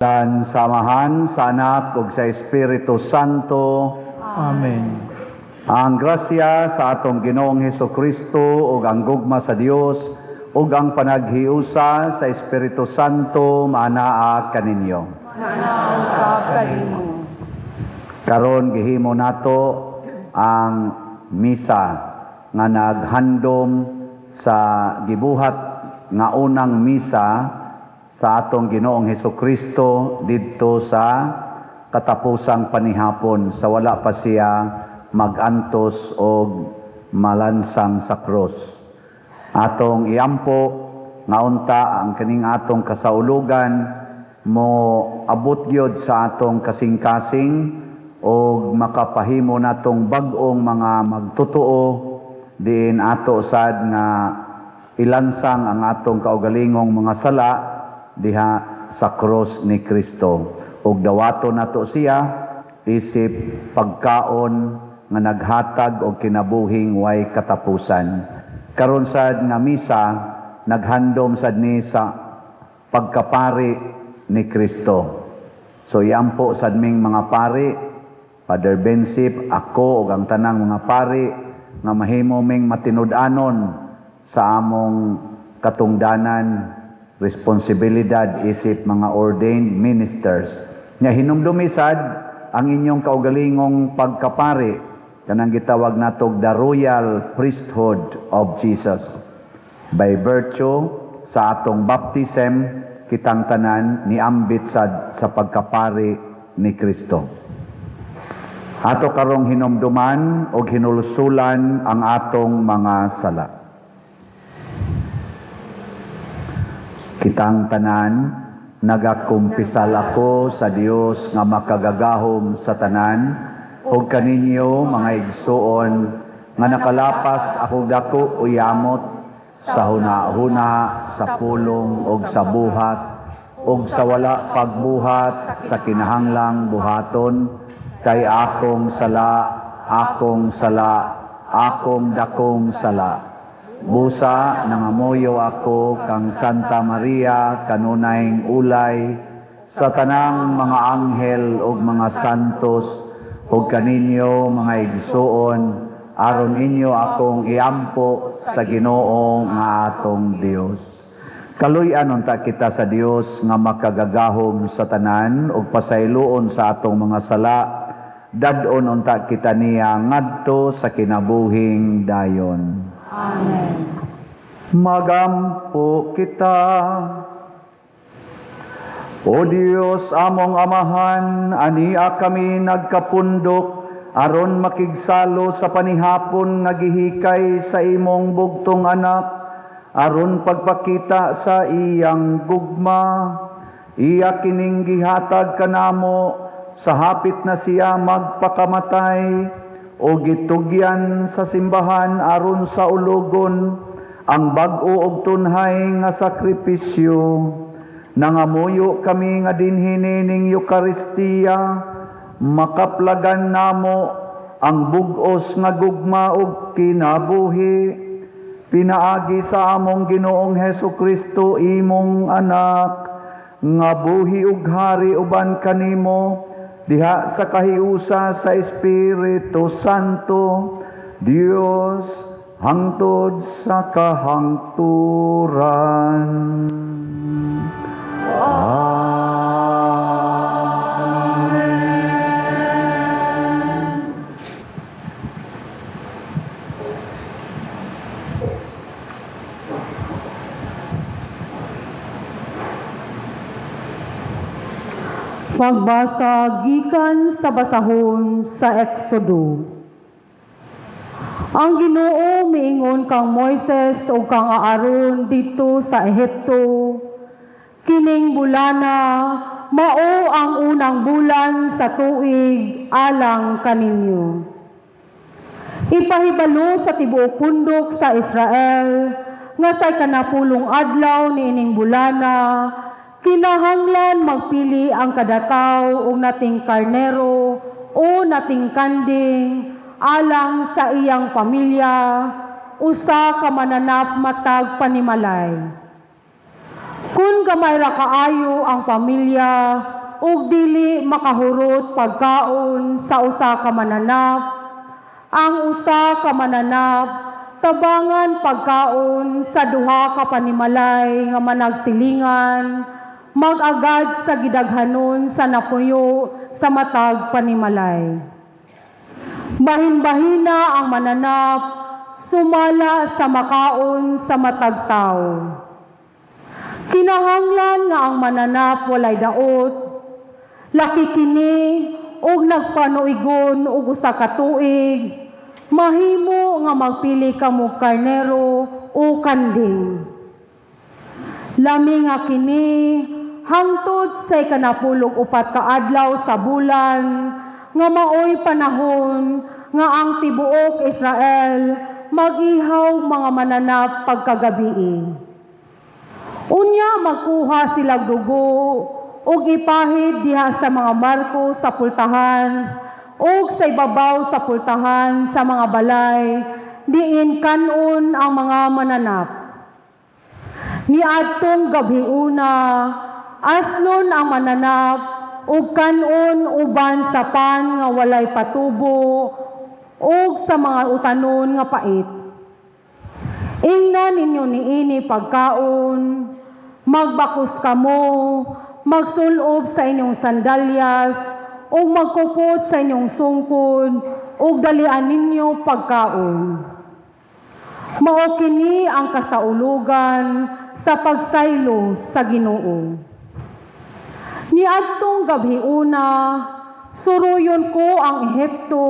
Dan samahan sa Anak ug sa Espiritu Santo. Amen. Ang grasya sa atong Ginoong Hesukristo ug ang gugma sa Dios ug ang panaghiusa sa Espiritu Santo maanaa kaninyo. Maanaa sa kanimo. Karon gihimo nato ang misa nga naghandom sa gibuhat nga unang misa sa atong Ginoong Hesukristo didto sa katapusang panihapon sa wala pa siya magantos o malansang sa krus. Atong iampo nga unta ang kaning atong kasaulugan mo abot gyud sa atong kasing-kasing o makapahimo natong bag-ong mga magtotoo diin ato sad nga ilansang ang atong kaugalingong mga sala diha sa cross ni Kristo. Ug dawato nato siya isip pagkaon nga naghatag og kinabuhing way katapusan. Karon sad nga misa naghandom sad ni sa pagkapari ni Kristo. So iampo sad ming mga pari, Father Bensip, ako ug ang tanang mga pari nga mahimo ming matinud-anon sa among katungdanan, responsibilidad isip mga ordained ministers. Nya hinumdumi sad ang inyong kaugalingong pagkapari kanang gitawag natog the royal priesthood of Jesus. By virtue sa atong baptism, kitang tanan niambit sad sa pagkapari ni Kristo. Ato karong hinumduman og hinulusulan ang atong mga sala. Kitang tanan, nagakumpisal ako sa Dios nga makagagahom sa tanan, ug kaninyo mga igsuon, nga nakalapas ako dako uyamot sa huna-huna, sa pulong ug sa buhat, ug sa wala pagbuhat sa kinahanglang buhaton, kay akong sala, akong dakong sala. Busa nangamuyo ako kang Santa Maria kanunayng ulay sa tanang mga anghel ug mga santos ug kaninyo mga igsuon aron inyo akong iampo sa Ginoo nga atong Dios. Kaluy-an unta kita sa Dios nga makagagahom sa tanan ug pasayloon sa atong mga sala. Dadon unta kita niya ngadto sa kinabuhing dayon. Amen. Magampo kita. O Dios among amahan, ania kami nagkapundok aron makigsalo sa panihapon nga gihikay sa imong bugtong anak, aron pagpakita sa iyang gugma. Iya kining gihatag kanamo sa hapit na siya magpakamatay, o gitugyan sa simbahan aron sa ulogon ang bag-o og tunhay nga sakripisyo. Nangamuyo kami nga dinhi ning Eucharistia, makaplagan namo ang bug-os nga gugma ug kinabuhi. Pinaagi sa among Ginoong Hesukristo imong anak, nga buhi ug hari uban kanimo diha sa kahiusa sa Espiritu Santo, Dios hangtod sa kahangturan. Amen. Pagbasa gikan sa basahon sa Exodo. Ang Ginoo miingon kang Moises o kang Aaron dito sa Ehipto. Kining bulana mao ang unang bulan sa tuig alang kaninyo. Ipahibalo sa tibuok pundok sa Israel nga say kanapulong adlaw niining bulana kinahanglan magpili ang kada tawo og nating karnero o nating kanding alang sa iyang pamilya, usa ka mananap matag panimalay. Kung gamay ra kaayo ang pamilya ug dili makahurot pagkaon sa usa ka mananap, ang usa ka mananap tabangan pagkaon sa duha ka panimalay nga managsilingan, mag-agad sa gidaghanon sa napuyo sa matag panimalay. Bahin-bahina ang mananap, sumala sa makaon sa matag tawo. Kinahanglan nga ang mananap walay daot, laki kini og nagpanuigon og usa ka tuig, mahimo nga magpili kamo karnero o kanding. Lami nga kini hangtod sa ikanapulog upat ka adlaw sa bulan, nga maoy panahon nga ang tibuok Israel mag-ihaw mga mananap pagkagabii. Unya magkuha sila dugo ug ipahid diha sa mga marko sa pultahan ug sa ibabaw sa pultahan sa mga balay diin kanon ang mga mananap. Niadtong gabiuna aslon ang mananap ug kanon uban sa pan nga walay patubo ug sa mga utanon nga pait. Ingnan ninyo niini pagkaon, magbakos kamo, magsulob sa inyong sandalyas, ug magkupot sa inyong sungkod, ug dalian ninyo pagkaon. Mao kini ang kasaulugan sa pagsaylo sa Ginoo. Niadtong gabiuna, suruyon ko ang Ehipto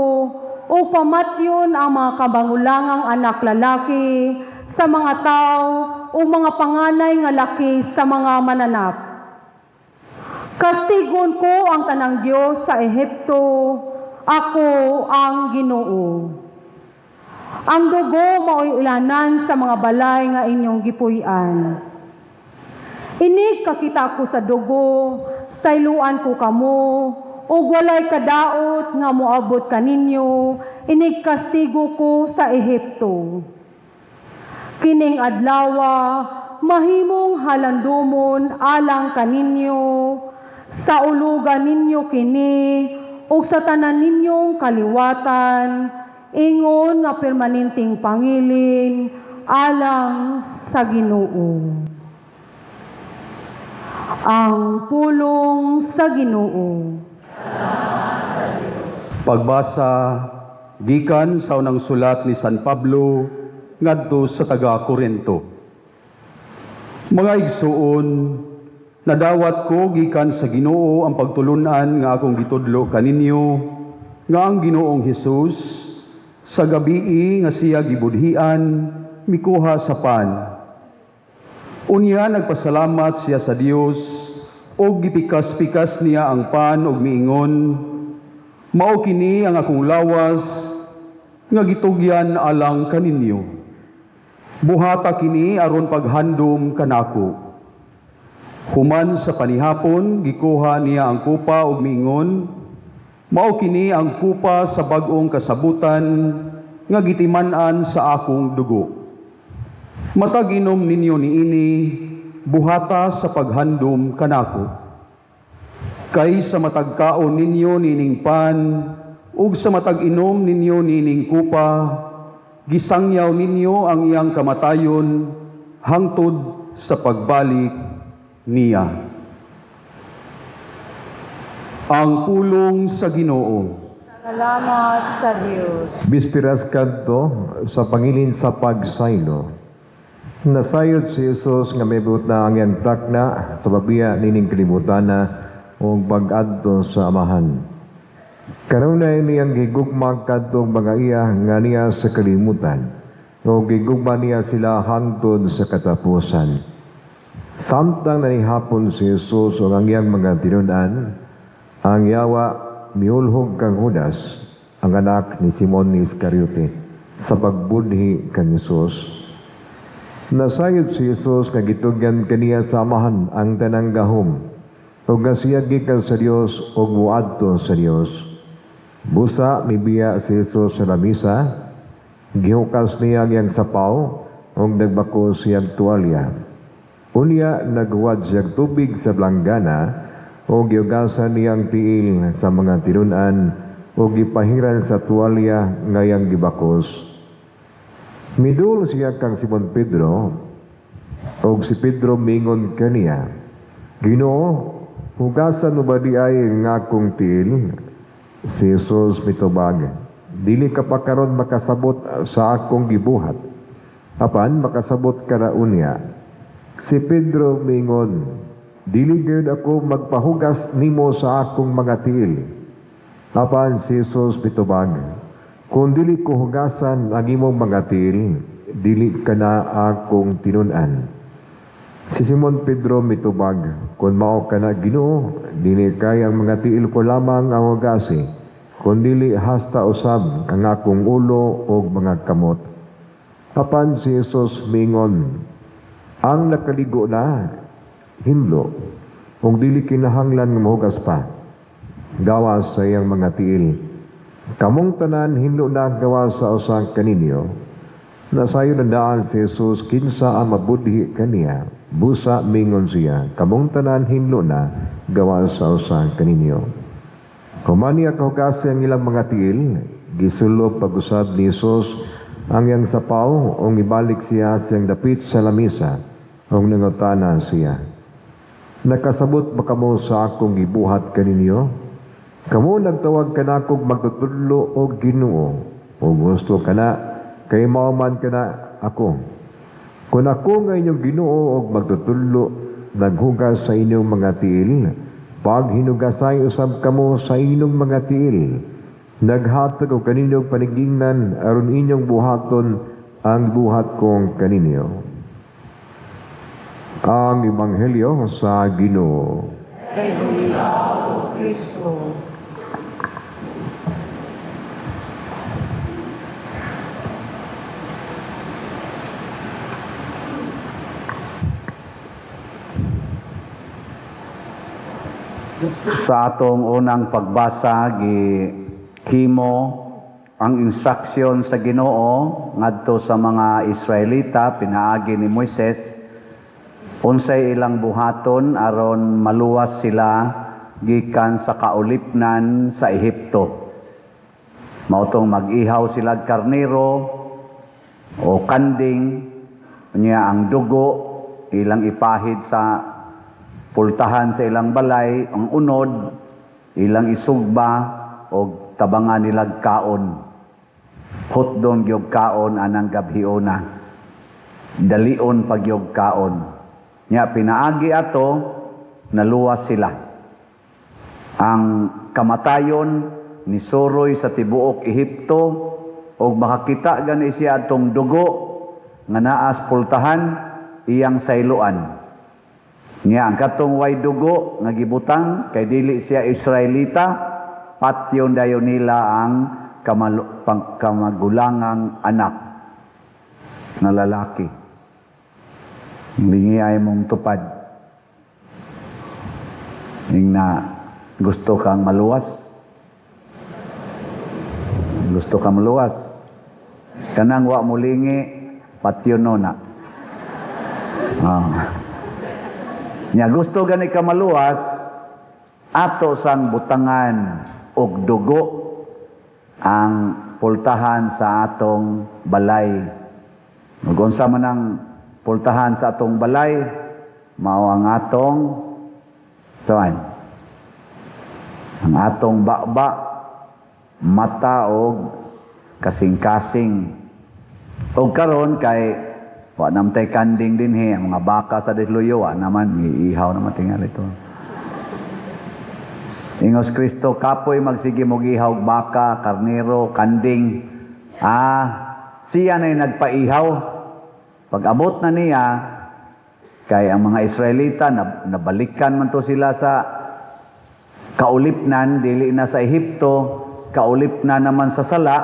o pamatyon ang mga kabangulangang anak lalaki sa mga tao o mga panganay nga laki sa mga mananap. Kastigon ko ang tanang Diyos sa Ehipto, ako ang Ginoo. Ang dugo mao'y ilanan sa mga balay nga inyong gipuy-an. Ini kakita ko sa dugo, sayluan ko kamo, ug walay kadaot nga moabot kaninyo, ini kastigo ko sa Ehipto. Kining adlawa, mahimong halandumon alang kaninyo, sa ulugan ninyo kini, ug sa tanan ninyong kaliwatan, ingon nga permanenteng pangilin, alang sa Ginoo. Ang pulong sa Ginoo. Pagbasa gikan sa unang sulat ni San Pablo ngadto sa taga-Korinto. Mga igsuon, nadawat ko gikan sa Ginoo ang pagtulunan nga akong gitudlo kaninyo nga ang Ginoong Hesus sa gabii nga siya gibudhian mikuha sa pan. Unya nagpasalamat siya sa Dios og gipikas-pikas niya ang pan og miingon, mao kini ang akong lawas nga gitugyan alang kaninyo. Buhata kini aron paghandom kanako. Human sa panihapon gikuha niya ang kupa og miingon, mao kini ang kupa sa bag-ong kasabutan nga gitiman-an sa akong dugo. Matag inom ninyo niini, buhata sa paghandom kanako. Kay sa matagkaon ninyo nining pan, ug sa matag-inom ninyo nining kupa, gisangyaw ninyo ang iyang kamatayon hangtod sa pagbalik niya. Ang pulong sa Ginoo. Salamat sa Diyos. Bispiras kadto sa pangilin sa pagsaylo. Nasayod si Jesus nga may buot na ang iyang takna sa babiya nining kalibutan na o pag-adto sa amahan. Karunay niyang gigugma kadto mga iya nga niya sa kalimutan o gigugma niya sila hangtod sa katapusan. Samtang nanihapon si Jesus o ang iyang mga tinunan, ang yawa miulhog kang Judas, ang anak ni Simon ni Iscariote, sa pagbudhi kang Jesus. Nasayod si Jesus nga gitugyan kaniya sa amahan ang tanang gahom, o nga siya gikan sa Dios o muadto sa Dios. Busa mibiya si Jesus sa lamisa, gihukas niya ang sapaw, o nagbako siyang tuwalya. Unya naghuwad siyang tubig sa blanggana o giugasan niyang tiil sa mga tinunan o gipahiran sa tuwalya ngayang gibakos. Midul siya kang Simon Pedro o si Pedro mingon kaniya, Ginoo, hugasan mo ba di ay nga akong tiil? Si Jesus mitubag, dili ka pa karon makasabot sa akong gibuhat. Apan makasabot ka na unya. Si Pedro mingon, dili gyud ako magpahugas nimo sa akong mga tiil. Apan si Jesus mitubag, kung dili ko hugasan ang imong mga tiil, dili ka na akong tinunan. Si Simon Pedro mitubag, kung mao ka na Ginoo, dili kay ang mga tiil ko lamang ang hugasi, kundili hasta usab ang akong ulo o mga kamot. Apan si Jesus mingon, ang nakaligo na, hinlo, kung dili kinahanglan nga mahugas pa, gawas sa iyang mga tiil. Kamong tanan hinlo na gawas sa usang kaninyo, nasayo na daan si Jesus kinsa ang mabudhi kaniya, busa mingon siya, kamong tanan hinlo na gawas sa usang kaninyo. Kumaniya kahugasi ang ilang mga tiil, gisulo pag-usab ni Jesus ang iyang sapaw, o ibalik siya siyang dapit sa lamisa, o nangutana siya, nakasabot ba kamo sa akong gibuhat kaninyo? Kamo nagtawag ka na akong magtutudlo o Ginoo, o gusto ka na, kay mauman ka na ako. Kung ako nga inyong Ginoo o magtutudlo, naghugas sa inyong mga tiil, pag hinugasay usab kamo sa inyong mga tiil, naghatag o kaninyong panigingnan aron inyong buhaton ang buhat kong kaninyo. Ang Ebanghelyo sa Ginoo. Hallelujah, O Kristo. Sa atong unang pagbasa, gihimo ang instruksyon sa Ginoo ngadto sa mga Israelita, pinaagi ni Moises, unsay ilang buhaton aron maluwas sila gikan sa kaulipnan sa Ehipto. Mautong mag-ihaw sila karnero o kanding, niya ang dugo ilang ipahid sa pultahan sa ilang balay, ang unod ilang isugba o tabangan nilag kaon. Hotdon gyud kaon anang gabhiona. Dalion pagyog kaon. Nya pinaagi ato, naluwas sila. Ang kamatayon ni Soroy sa tibuok Ehipto, o makakita gani siya atong dugo nga naas pultahan, iyang sayloan. Nya ang katong way dugo nga gibutang kay dili siya Israelita, patyon dayon nila ang kamagulangang anak na lalaki. Hindi ay mong tupad. Ning na gusto kang maluwas. Gusto kang maluwas. Kanang wa mulingi, patyon na. Nya gusto gani ka maluwas, ato sang butangan og dugo ang pultahan sa atong balay. Magunsa man ang pultahan sa atong balay, mao ang atong saan? Ang atong bakba, mata o kasing-kasing. O karon kay wa namtay kanding din ang mga baka sa disluyo, naman iihaw naman tingal ito. Ingos Kristo, kapoy magsige mo gihaw baka, karnero, kanding. Siya na'y nagpaihaw. Pag abot na niya, kay ang mga Israelita, nabalikan man to sila sa kaulipnan, dili na sa Ehipto, kaulipnan naman sa sala,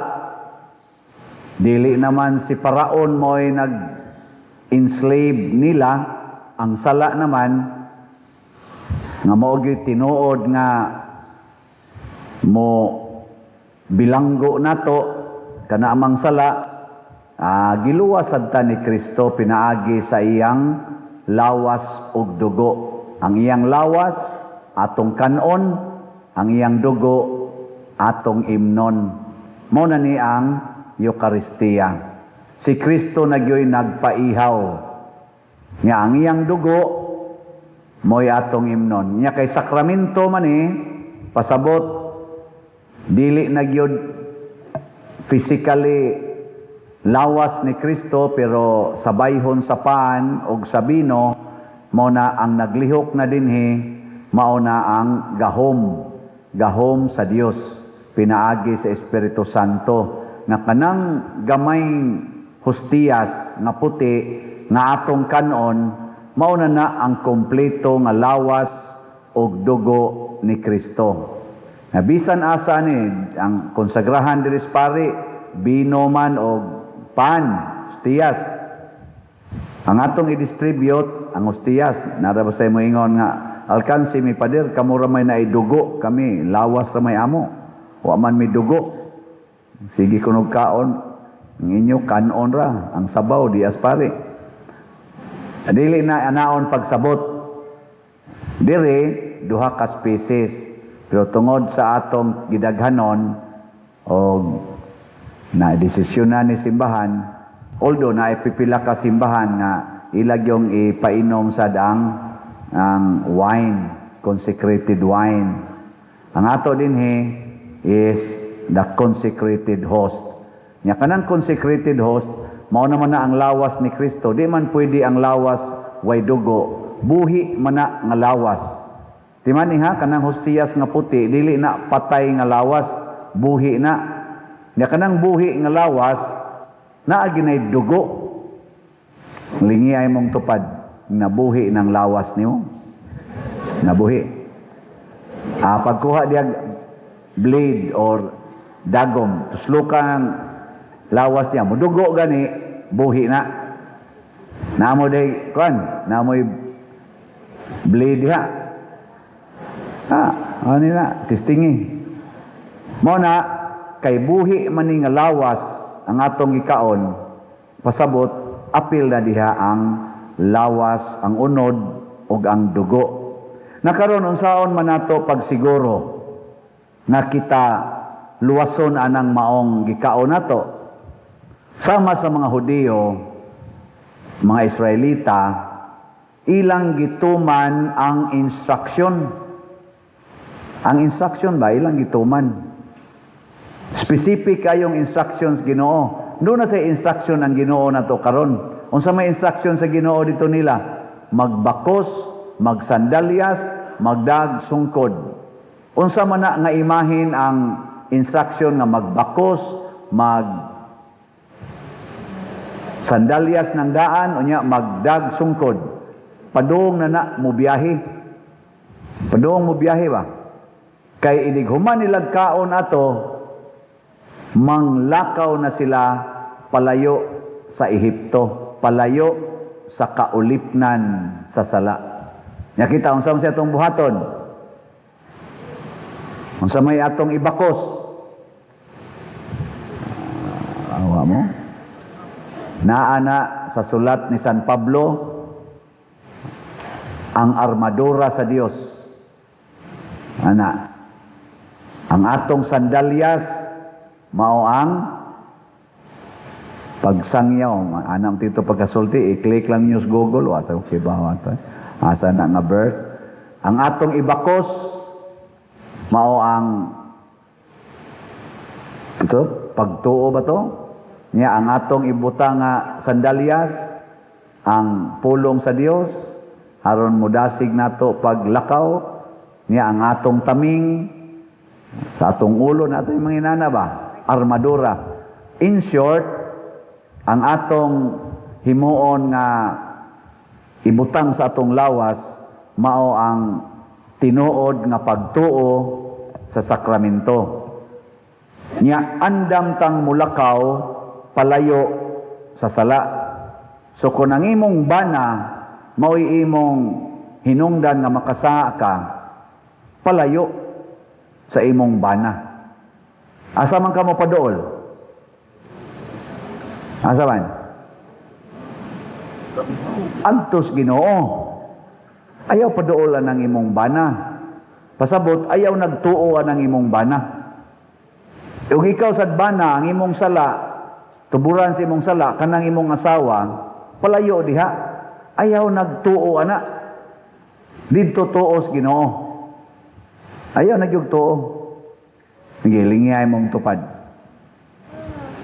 dili naman si Paraon mo'y nag-enslave nila, ang sala naman, nga maogi tinuod nga mo bilanggo nato, kana amang sala, giluwas adta ni Kristo pinaagi sa iyang lawas ug dugo. Ang iyang lawas atong kanon, ang iyang dugo atong imnon. Mao na ni ang Eucharistia. Si Kristo nagyoy nagpaihaw. Nga ang iyang dugo mo'y atong imnon. Nya kay sakramento man pasabot dili nagyod physically lawas ni Kristo pero sabayhon sa paan o sa bino mao na ang naglihok na dinhi mao na ang gahom sa Dios pinaagi sa Espiritu Santo nga kanang gamay hostiyas nga puti nga atong kanon mao na ang kompleto nga lawas og dugo ni Kristo. Na bisan asa ni ang konsagrahan diri sa pari bino man og pan, hostiyas. Ang atong i-distribute ang hostiyas, nara ba sa mo ingon nga alkansi mi pader kamo ra may naidugo kami, lawas ra may amo. Wa man mi dugo. Sige kunog kaon ang inyo kanon ra, ang sabaw di aspari. Dili na anaon pagsabot. Diri duha ka species. Pero tungod sa atong gidaghanon o na desisyon na ni simbahan, although na ipipila ka simbahan nga ilag yung ipainom sa daang ang wine, consecrated wine. Ang ato dinhi is the consecrated host. Nya kanang consecrated host, mao naman na ang lawas ni Kristo. Di man pwede ang lawas way dugo, buhi man na nga lawas. Di man ha kanang hostiyas nga puti, dili na patay nga lawas, buhi na. Nya kanang buhi nga lawas naa ginay dugo. Lingi ay mong tupad na buhi ng lawas nimo. Nabuhi. Pagkuha diag blade or dagom, tuslukang lawas niya, mudugo gani, buhi na. Namo day kuan, namoy blade diha. Ano nila, tistingi. Mo na kay buhi man nga lawas ang atong ikaon, pasabot apil na diha ang lawas, ang unod ug ang dugo. Nakaron unsaon man nato pagsiguro nga kita luwason anang maong gikaon nato. Sama sa mga Hudiyo, mga Israelita, ilang gituman ang instruction. Ang instruction ba ilang gituman? Specific kayong instructions Ginoo. Doon na sa instruction ang Ginoo nato karon. Unsa may instruction sa Ginoo dito nila? Magbakos, magsandalyas, magdag sungkod. Unsa man na nga imahin ang instruction nga magbakos, sandalyas ng daan, unya magdag sungkod. Padung na mo biyahe. Padung mo biyahe ba? Kay inighuman nilag kaon ato, manglakaw na sila palayo sa Ehipto, palayo sa kaulipnan sa sala. Nakita unsa man siya atong buhaton? Unsa may atong ibakos? Awa mo? Naana sa sulat ni San Pablo ang armadura sa Dios. Ana, ang atong sandalyas mao ang pagsangyaw. Anam tito pagkasulti, i-click lang news Google, wasa okay ba ito? Asa na nga verse. Ang atong ibakos mao ang ito, pagtuo ba to? Niya ang atong ibuta nga sandalyas, ang pulong sa Dios, aron mudasig nato paglakaw, niya ang atong taming sa atong ulo nato yung mga inana ba? Armadura. In short, ang atong himuon nga ibutang sa atong lawas mao ang tinuod nga pagtuo sa sakramento. Nya andam tang mulakaw palayo sa sala. So kung ang imong bana mao'y imong hinungdan nga makasaa ka, palayo sa imong bana. Asa man ka mo padool? Asa man? Adtos Ginoo. Ayaw paduolan ng imong bana. Pasabot, ayaw nagtuoan ng imong bana. Kung ikaw sad bana, ang imong sala, tuburan sa imong sala, kanang imong asawa, palayo diha. Ayaw nagtuo ana. Dito tuos Ginoo. Ayaw nagyugtuo. Nagilingi ay mong tupad.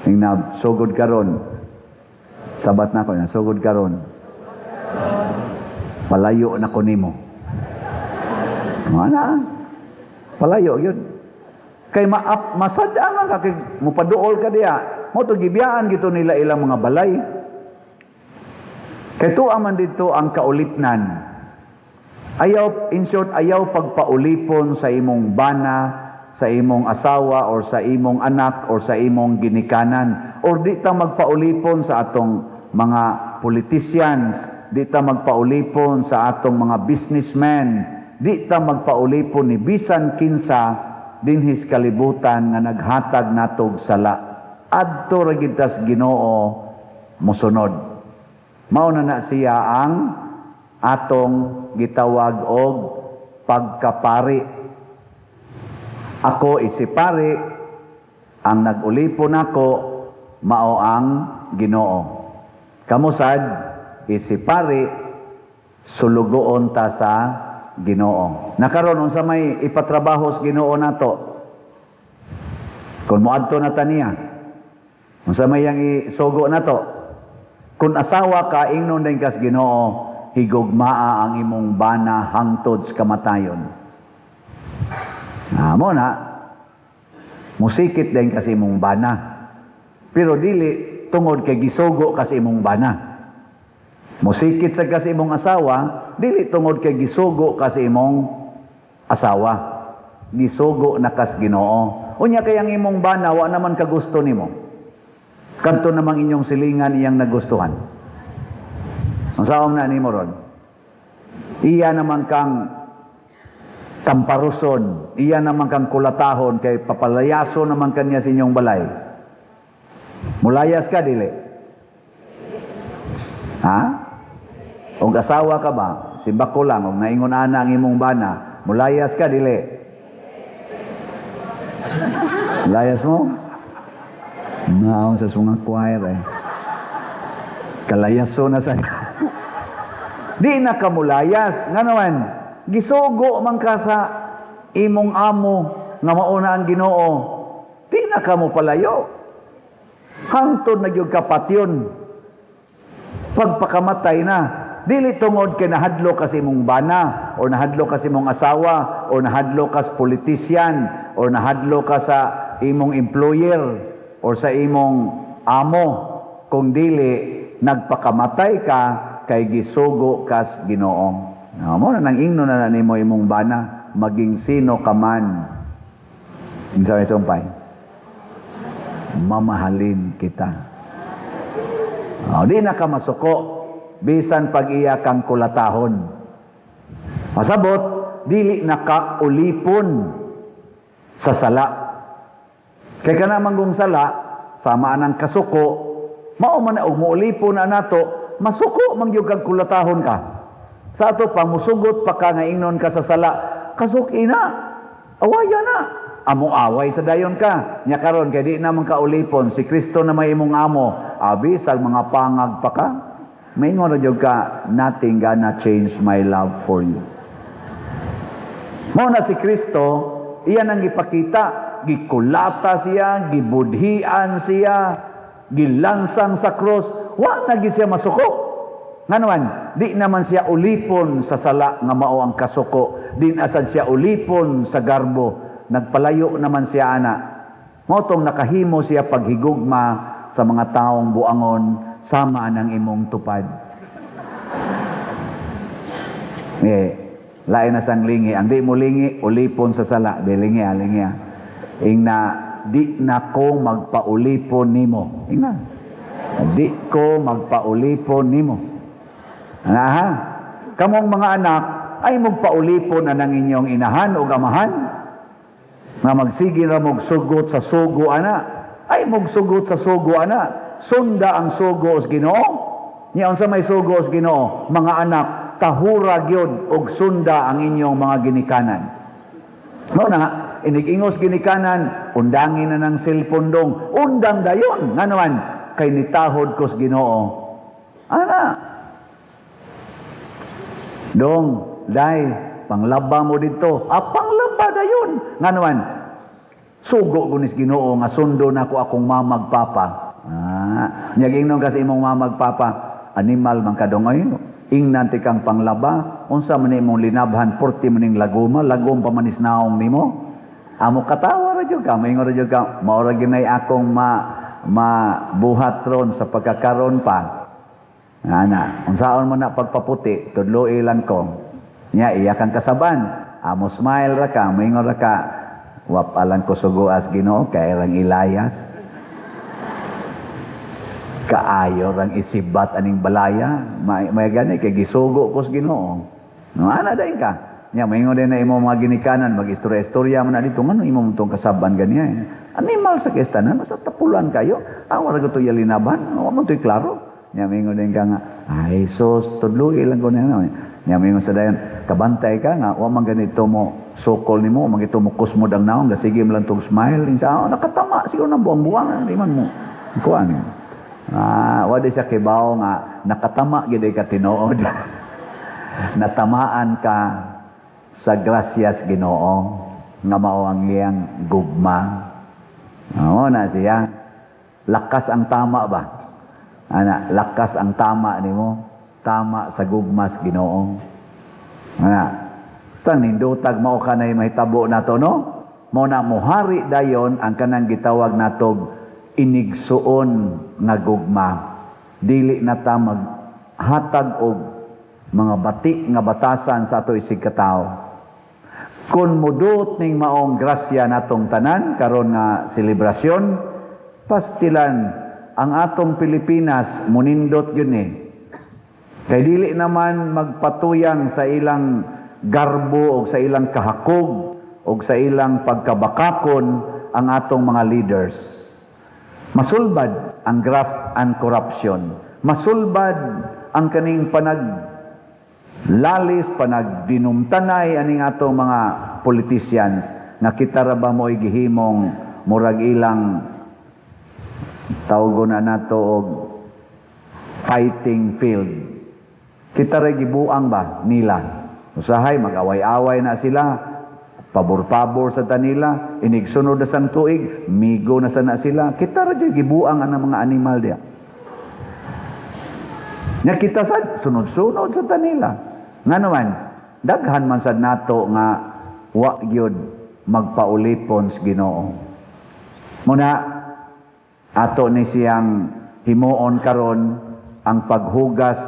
Tingnan, sugod karon. Sabat na ko na, sugod karon. Palayo na ko nimo. Mana? Palayo yun. Kay masadya nga kay mupaduol ka diya. Mo to gibiyaan gito nila ilang mga balay. Kay tuwa man dito ang kaulipnan. Ayaw, in short, ayaw pagpaulipon sa imong bana, sa imong asawa, or sa imong anak, or sa imong ginikanan. Or di ta magpaulipon sa atong mga politicians, di ta magpaulipon sa atong mga businessmen, di ta magpaulipon ni bisan kinsa dinhis kalibutan nga naghatag natog sala. Adto ra gid tas Ginoo mosunod. Mao na siya ang atong gitawag og pagkapari. Ako isipari, ang nag-ulipon ako mao ang Ginoo. Kamusad isipari, sulugoon ta sa Ginoo. Nakaron unsa may ipatrabaho sa Ginoo nato? Kung moadto na ta niya, unsa may yang isugo nato? Kung asawa ka, ingnon din kas Ginoo, higugmaa ang imong bana hangtod sa kamatayon. Mo na, musikit din kasi imong bana. Pero dili tungod kay gisugo kasi imong bana. Musikit sa kasi imong asawa, dili tungod kay gisugo kasi imong asawa. Gisugo na kas Ginoo. Unya kay ang imong bana wa naman kagusto nimo. Kanto namang inyong silingan iyang nagustuhan. Ang saom na nimo ron. Iya naman kang kamparuson, iya naman kang kulatahon, kay papalayaso naman kanya sa inyong balay. Mulayas ka, dili? Ha? Og asawa ka ba? Si bako lang, og naingon ana ang imong bana, mulayas ka, dili? Mulayas mo? Naon sa sunga choir eh. Kalayaso na sa... Di na kamulayas. Nga naman, gisugo man ka sa imong amo nga mauna ang Ginoo. Di na ka mo palayo. Hangtod na yung kapatyon. Pagpakamatay na. Dili tungod kay nahadlo ka sa imong bana, o nahadlo ka sa imong asawa, o nahadlo ka sa politician, o nahadlo ka sa imong employer, o sa imong amo. Kung dili, nagpakamatay ka, kay gisugo kas Ginoo. Mo na nang ingno na nimo imong bana, maging sino ka man. Insa may sumpay? Mamahalin kita. Di na ka masuko, bisan pag iya kang kulatahon. Pasabot, dili na ka ulipon sa sala. Kay ka namang kung sala, sama anang kasuko, mao man na og muulipon na nato, masuko mangyug kag kulatahon ka. Sa ato pa musugot pa ka nga ingnon ka sa sala, kasuki na. Awaya na. Amo away sa dayon ka. Nya karon kay di naman ka ulipon, si Kristo na may imong amo. Abi sa mga pangag pa ka. Maingon ra jud ka, nothing gonna change my love for you. Mao na si Kristo, iyan ang ipakita, gikulata siya, gibudhian siya, gilansang sa cross, wa na gid siya masuko. Nga naman, di naman siya ulipon sa sala nga mao ang kasuko, din asad siya ulipon sa garbo, nagpalayo naman siya ana. Mao tong nakahimo siya paghigugma sa mga taong buangon sama ng imong tupad. Lain na sang lingi, ang di mo lingi ulipon sa sala, di lingi. Ingna di na ko magpaulipon nimo. Ingna. Di ko magpaulipon nimo. Ha? Kamong mga anak ay magpaulipon na ng inyong inahan o amahan na magsige na magsugot sa sugo ana. Ay magsugot sa sugo ana. Sunda ang sugo sa Ginoo. Nya unsa may sugos Ginoo, mga anak, tahura gyud og sunda ang inyong mga ginikanan. Mao na inigingos ginikanan, undangin na ng cellphone dong, undang dayon nga naman kay nitahod kos Ginoo. Ana. Dong, day, panglaba mo dito. Panglaba dayon. Nga naman, sugo gunis Ginoo nga sundo na ko akong mamagpapa. Nyaging nung kasi imong mamagpapa, animal man kadong ay, ingnan ti kang panglaba, unsa man imong linabhan, 40 maning lagom pamanis naong nimo. Amo katawa ra jud ka, maingon ra jud ka, mao ra ginay akong mabuhat ron sa pagkakaron pa. Ana, unsaon mo na pagpaputi, tudlo ilan ko. Nya iya kang kasaban, amo smile ra ka, maingon ra ka, wapalan ko suguas Ginoo kay rang ilayas. Kaayo rang isibat aning balaya, may gani kay gisugo kos Ginoo. No ana dayon ka. Nya maingon din na imo mga ginikanan, mag-istorya-istorya man na dito ngano imo mong kasaban ganiya. Animal sa kestanan, sa tapulan kayo. Awara ko to yalinaban, wa mo to klaro. Nya mingon din ka nga, ay sus, tudlo ilang ko na. Nya mingon sa dayon, kabantay ka nga, wa man ganito mo sukol nimo, magito mo kusmod ang naong, sige mo lang tong smile, nakatama, siguro na buwang-buwang, di man mo. Kuan. Wa di siya kibaw nga, nakatama gid ka tinuod. Natamaan ka sa grasyas Ginoo, nga mao ang iyang gugma. Na siya, lakas ang tama ba? Ana, lakas ang tama nimo, tama sa gugmas Ginoo. Ana, basta nindutag mao kanay mahitabo nato no? Mao na mohari dayon ang kanang gitawag natog inigsuon nga gugma. Dili na ta maghatag og mga batik nga batasan sa ato isig katawo. Kun mudot ning maong grasya natong tanan karon nga selebrasyon, pastilan ang atong Pilipinas munindot yun Kay dili naman magpatuyang sa ilang garbo o sa ilang kahakog o sa ilang pagkabakakon ang atong mga leaders. Masulbad ang graft and corruption. Masulbad ang kaning panaglalis, panagdinumtanay aning atong mga politicians na kita ra ba mo'y gihimong murag ilang tawgo na nato og fighting field. Kita ray gibuang ba nila. Usahay mag-away-away na sila, pabor-pabor sa tanila, inigsunod na sang tuig, migo na sana sila. Kita ray gibuang ang mga animal dia. Nya kita sad sunod-sunod sa tanila. Nga naman, daghan man sad nato nga wa gyud magpaulipon sa Ginoo. Muna ato ni siyang himuon karon ang paghugas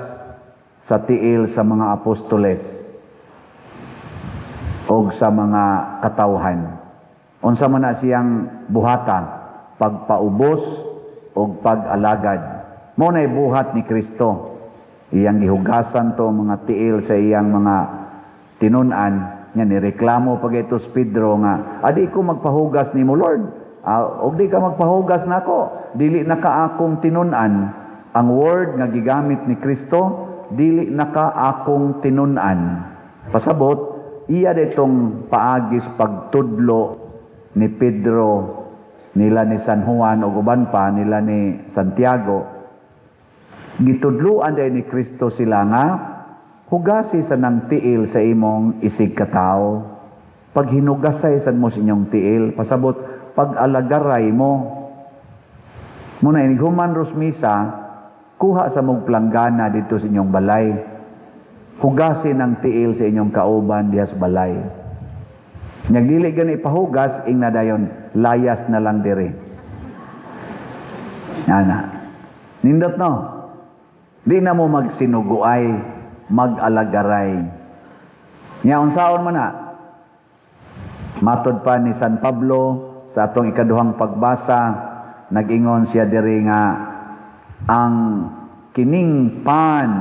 sa tiil sa mga apostoles o sa mga katawhan. Unsa man na siyang buhata, pagpaubos o pag-alagad. Mo na'y buhat ni Kristo. Iyang gihugasan to mga tiil sa iyang mga tinunan. Nga nireklamo pag ito si Pedro nga, adi ko magpahugas ni mo Lord. Og di ka magpahugas nako, dili na ka akong tinunan. Ang word nga gigamit ni Kristo, dili na ka akong tinunan. Pasabot, iya ditong paagis pagtudlo ni Pedro, nila ni San Juan o uban pa, nila ni Santiago. Gitudluan day ni Kristo sila nga, hugasi sa nang tiil sa imong isig katao. Pag hinugasay sa mo sa inyong tiil, pasabot, pag-alagaray mo. Muna inighuman rosmisa, kuha sa mong planggana dito sa inyong balay. Hugasin ang tiil sa inyong kauban diha sa balay. Nagdili gani ipahugas, ing na dayon, layas na lang diri. Ana. Nindot no? Di na mo magsinuguay, mag-alagaray. Nya unsaon man na? Matod pa ni San Pablo, sa atong ikaduhang pagbasa, nag-ingon siya diri nga ang kining pan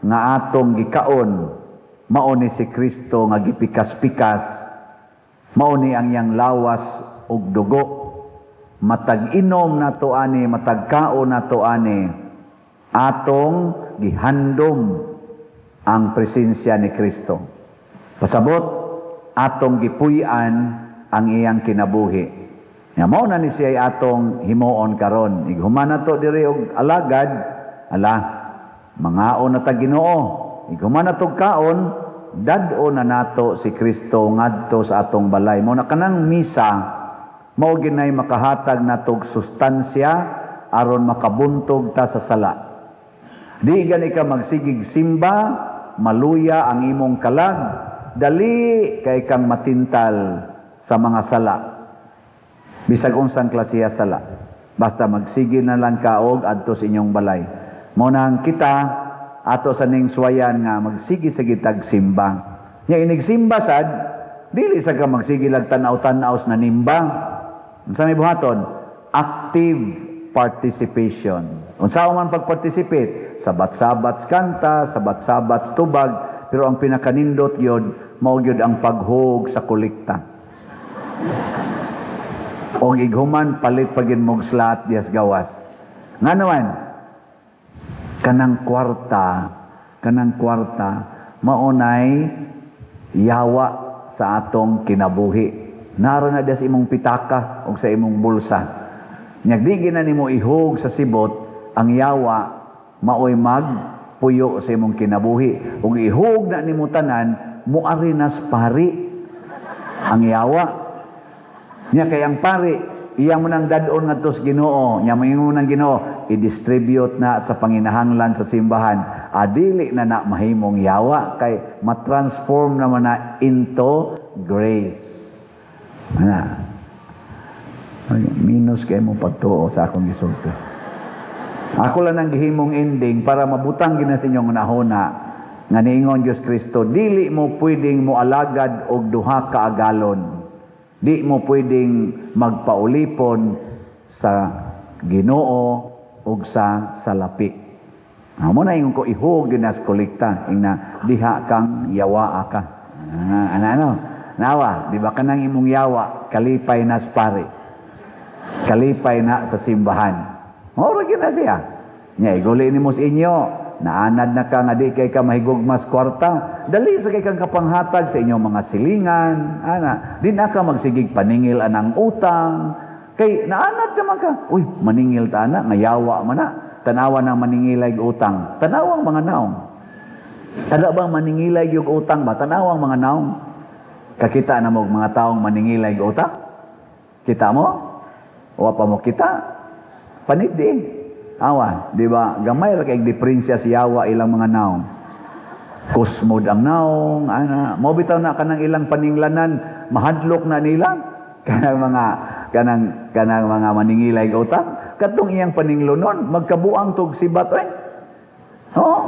nga atong gikaon mao ni si Kristo nga gipikas-pikas, mao ni ang iyang lawas ug dugo. Matag inom nato ani, matag kaon nato ani, atong gihandom ang presensya ni Kristo. Pasabot, atong gipuy-an ang iyang kinabuhi. Nga mao na ni siya atong himuon karon. Ighuman na to diri og alagad, mangaon na ta Ginoo. Ighuman na to kaon, dad-o na nato si Kristo ngadto sa atong balay. Mao na kanang misa, mao ginay makahatag natog sustansya aron makabuntog ta sa sala. Di gani ka magsigig simba, maluya ang imong kalag, dali kay kang matintal sa mga sala. Bisag unsang klasiya sala. Basta magsige na lang kaog adto sa inyong balay. Mao nang kita ato sa ning suwayan nga magsige sa gitag simba. Nya inig simba sad, dili sa ka magsige lag tan-aw-tan-aw na nimba. Unsa may buhaton? Active participation. Unsa man pag-participate? Sabat-sabat kanta, sabat-sabat tubag, pero ang pinakanindot yun, mao gyud ang paghug sa kolekta. O ighuman palit pagin mog slat dias gawas. Nga naman, kanang kwarta, maunay yawa sa atong kinabuhi. Naroon na dias imong pitaka o sa imong bulsa. Nyagdi na nimo ihug sa sibot, ang yawa maoy magpuyo sa imong kinabuhi. Ug ihug na nimo tanan, muari nas pari ang yawa. Nya kay ang pari, iyang mo nang dadon ngadto sa Ginoo, nya moingon nang Ginoo, i-distribute na sa panginahanglan sa simbahan. Adili na mahimong yawa kay matransform naman na into grace. Ana. Minus kay mo pagtuo sa akong gisulti. Ako lang ang gihimong ending para mabutang gina sa inyong nahuna nga niingon Dios Kristo, dili mo pwedeng moalagad og duha ka agalon. Di mo pwedeng magpaulipon sa Ginoo ug sa salapi. Amo na ingon ko ihug ginas kolekta ingna diha kang yawa ka. Nawa, di ba kanang imong yawa kalipay na sa pari. Kalipay na sa simbahan. Mao ra gyud na siya. Nya iguli nimo sa inyo, naanad na ka nga di kay ka mahigugmas kwarta, dali sa kay kang kapanghatag sa inyong mga silingan, di na ka magsigig paningil anang utang, kay naanad naman ka, uy, maningil ta na, ngayawa man na, tanawa na maningilay utang, tanawang mga naong. Kada bang maningilay yung utang ba, tanawang mga naong. Kakita na mo mga taong maningilay utang? Kita mo? O pa mo kita? Panit di. Awa, di ba? Gamay ra kay diferensya si yawa ilang mga naong. Kusmod ang naong, mo bitaw na kanang ilang paninglanan, mahadlok na nila kanang mga maningilay utang. Katong iyang paninglunon, magkabuang tog sibat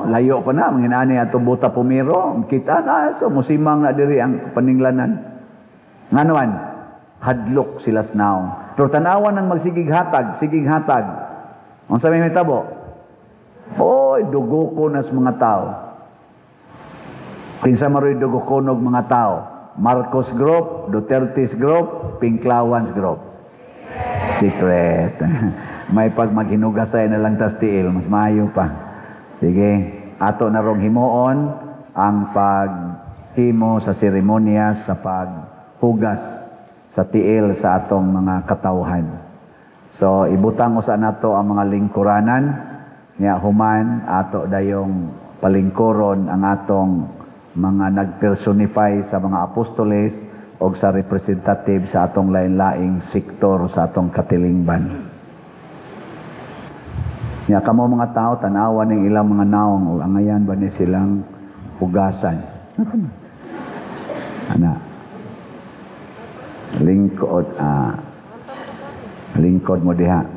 layo pa na manginani ato buta pumiro, kita na so musimang na diri ang paninglanan. Nganuan, hadlok sila sa naong. Pero tanawan nang magsigig hatag. Ang sabi may tabo, oy, dugo ko nas mga tao. Kinsa maroy dugo ko nog mga tao? Marcos Group, Duterte's Group, Pinklawans Group. Secret. May pag maghinugasay na lang tas tiil, mas maayo pa. Sige, ato na rong himuon ang paghimo sa seremonya sa paghugas sa tiil sa atong mga katawhan. So, ibutang ko sa nato ang mga lingkuranan, niya human, ato dayong palingkuron ang atong mga nagpersonify sa mga apostoles o sa representative sa atong lain-laing sektor sa atong katilingban. Niya kamo mga tao, tanawan ng ilang mga naong, o angayan ba ni silang hugasan? Lingkod mo diha.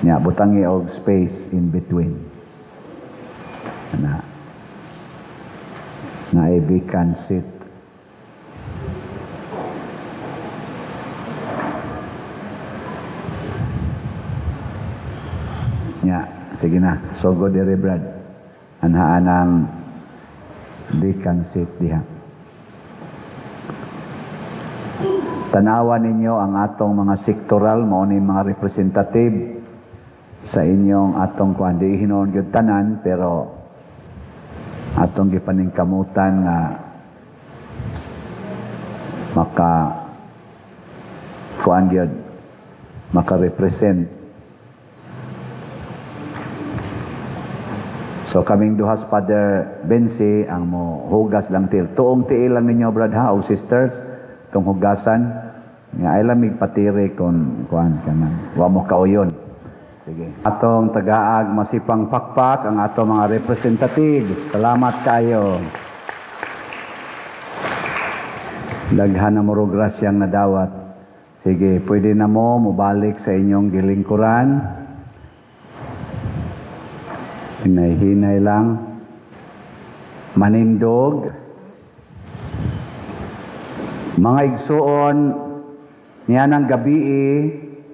Nya butangi og space in between. Na a vacant seat. Nya sige na, sogo diri Brad. Anhaan ang vacant seat diha. Tanawan ninyo ang atong mga sektoral, mao ni mga representative sa inyong atong kuan di hinuon gyud tanan pero atong gipaningkamutan nga maka kuan gyud maka-represent. So kaming duha sa Father Bensi ang mo hugas lang tuong tiil lang ninyo brad ha o sisters tong hugasan nga ay lamig patiri kon kuan kanan wa mo kauyon. Sige. Atong tagaag masipang pakpak ang atong mga representative. Salamat kayo. Daghan na mo grasyang nadawat. Sige, pwede na mo mubalik sa inyong gilingkuran. Hinay-hinay lang. Manindog. Mga igsuon, niya ng gabi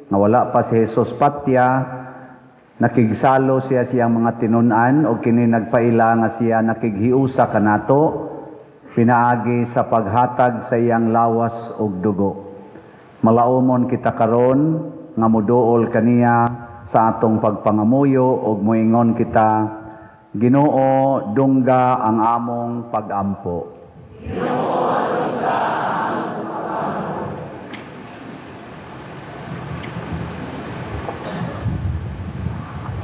nga wala pa si Jesus patya, nakigsalo siya siyang mga tinunan o kini nagpaila nga siya nakighiusa kanato, pinaagi sa paghatag sa iyang lawas ug dugo. Malaumon kita karon nga muduol kaniya sa atong pagpangamuyo ug moingon kita, Ginoo, dungga ang among pag-ampo.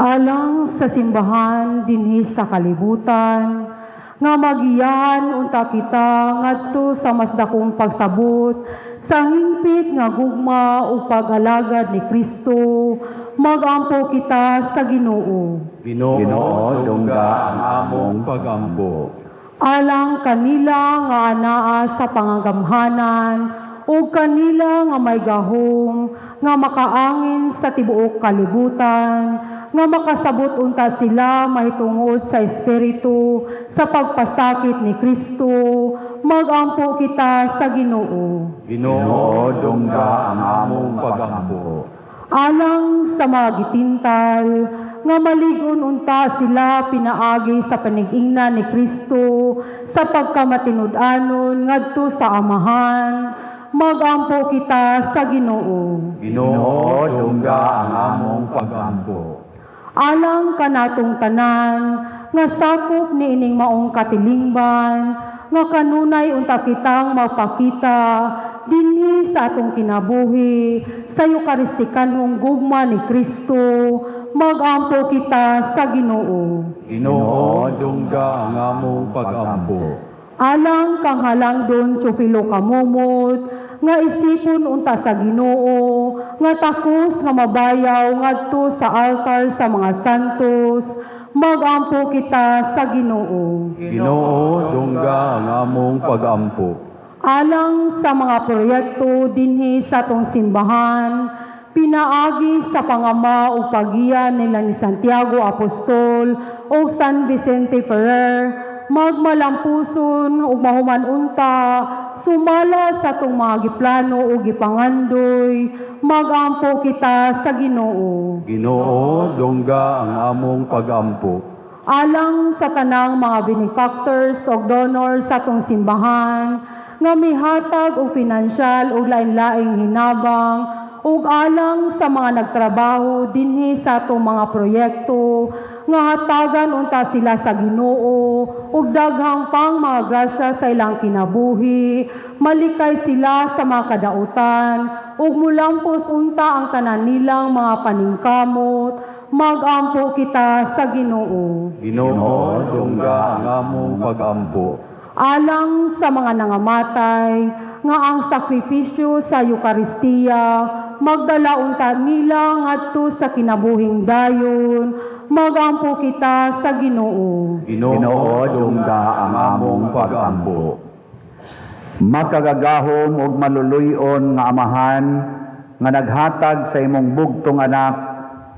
Alang sa simbahan dinhi sa kalibutan, nga magiyan unta kita ngadto sa mas dakong pagsabot sa hingpit nga gugma o pag-alagad ni Kristo, magampo kita sa Ginoo. Ginoo, dungga ang among pag-ampo. Alang kanila nga anaa sa pangagamhanan o kanila nga may gahom nga makaangin sa tibuok kalibutan, nga makasabot unta sila mahitungod sa Espiritu sa pagpasakit ni Kristo, magampo kita sa Ginoo. Ginoo, dungga ang among pag-ampo. Alang sa mga gitintal, nga maligon unta sila pinaagi sa panigingnan ni Kristo sa pagkamatinud-anon ngadto sa Amahan, magampo kita sa Ginoo. Ginoo, dungga ang among pag-ampo. Alang kanatong tanan, nga sakop ni ining maong katilingban, nga kanunay unta kitang magpakita dinhi sa atong kinabuhi sa Eukaristikanhong gugma ni Kristo, magampo kita sa Ginoo. Ginoo, dungga ang among pag-ampo. Alang kang halangdon Teofilo kamumot, nga isipon unta sa Ginoo, nga takos nga mabayaw ngadto sa altar sa mga santos, magampo kita sa Ginoo. Ginoo, dungga ang among pag-ampo. Alang sa mga proyekto dinhi sa atong simbahan, pinaagi sa pangama o pagiyan nila ni Santiago Apostol o San Vicente Ferrer, magmalampuson ug mahuman unta sumala sa atong mga giplano o gipangandoy, magampo kita sa Ginoo. Ginoo, dungga ang among pag-ampo. Alang sa tanang mga benefactors o donors sa atong simbahan, nga mihatag o pinansyal o lain-laing hinabang, ug alang sa mga nagtrabaho dinhi sa atong mga proyekto, nga hatagan unta sila sa Ginoo, ug daghang pang mga grasya sa ilang kinabuhi, malikay sila sa mga kadautan, ug mulampos unta ang tanan nilang mga paningkamot, magampo kita sa Ginoo. Ginoo, dungga ang among pag-ampo. Alang sa mga nangamatay, nga ang sakripisyo sa Eukaristiya, magdala unta nila ngadto sa kinabuhing dayon, magampo kita sa Ginoo. Ginoo, dungga ang among pag-ampo. Makagagahom ug maluluyon nga Amahan nga naghatag sa imong bugtong anak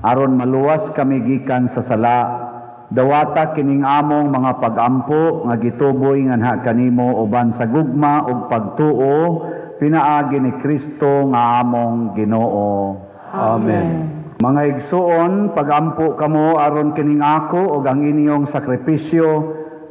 aron maluwas kami gikan sa sala. Dawata kining among mga pag-ampo nga gituboy nganha kanimo uban sa gugma ug pagtuo pinaagi ni Kristo nga among Ginoo. Amen. Mga igsuon, pag-ampo kamo aron kining ako ug ang inyong sakripisyo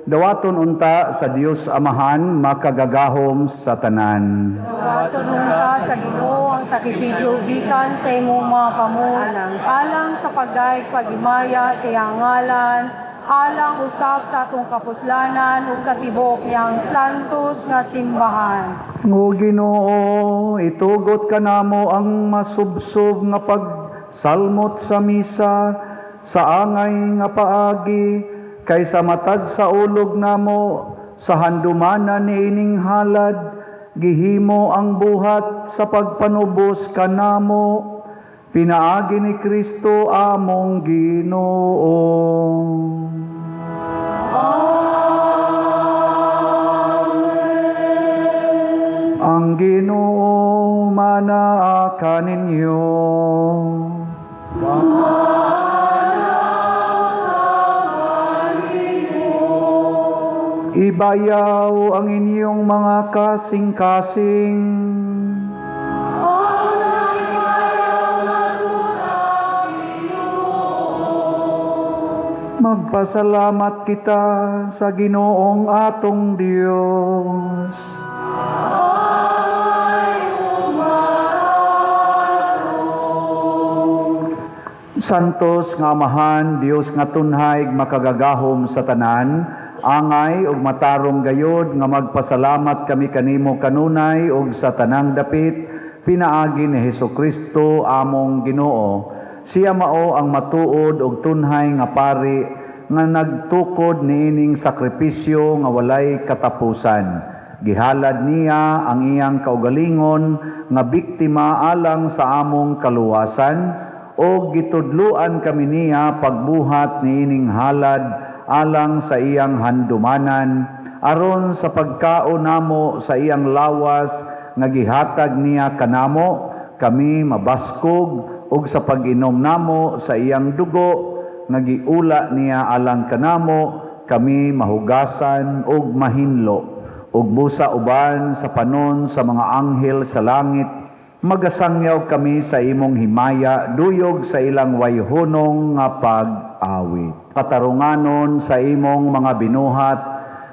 dawaton unta sa Dios Amahan makagagahom sa tanan. Dawaton ka sa Ginoo ang sakripisyo gikan sa imong mga kamot, alang sa pagdaig pagimaya sa iyang ngalan, alang usab sa atong kapuslanan ug sa tibuok niyang santos nga simbahan. O Ginoo, itugot ka namo ang masubsob nga pagsalmot sa misa, sa angay nga paagi, kaysa matag sa ulog namo, sa handumanan ni ining halad, gihimo ang buhat sa pagpanubos kanamo, pinaagi ni Kristo among Ginoo. Ang Ginoo manaa kaninyo. Ibayaw ang inyong mga kasing-kasing. Magpasalamat kita sa Ginoong atong Dios. Santos nga Amahan, Dios nga tunhay makagagahom sa tanan, angay ug matarong gayod nga magpasalamat kami kanimo kanunay ug sa tanang dapit pinaagi ni Hesukristo among Ginoo. Siya mao ang matuod ug tunhay nga pari nga nagtukod niining sakripisyo nga walay katapusan. Gihalad niya ang iyang kaugalingon nga biktima alang sa among kaluwasan o gitudluan kami niya pagbuhat niining halad alang sa iyang handumanan aron sa pagkaon namo sa iyang lawas nga gihatag niya kanamo kami mabaskog ug sa pag-inom namo sa iyang dugo nga giula niya alang kanamo kami mahugasan ug mahinlo ug busa uban sa panon sa mga anghel sa langit magasangyaw kami sa imong himaya duyog sa ilang wayhonong nga pag-awit. Katarunganon sa imong mga binuhat,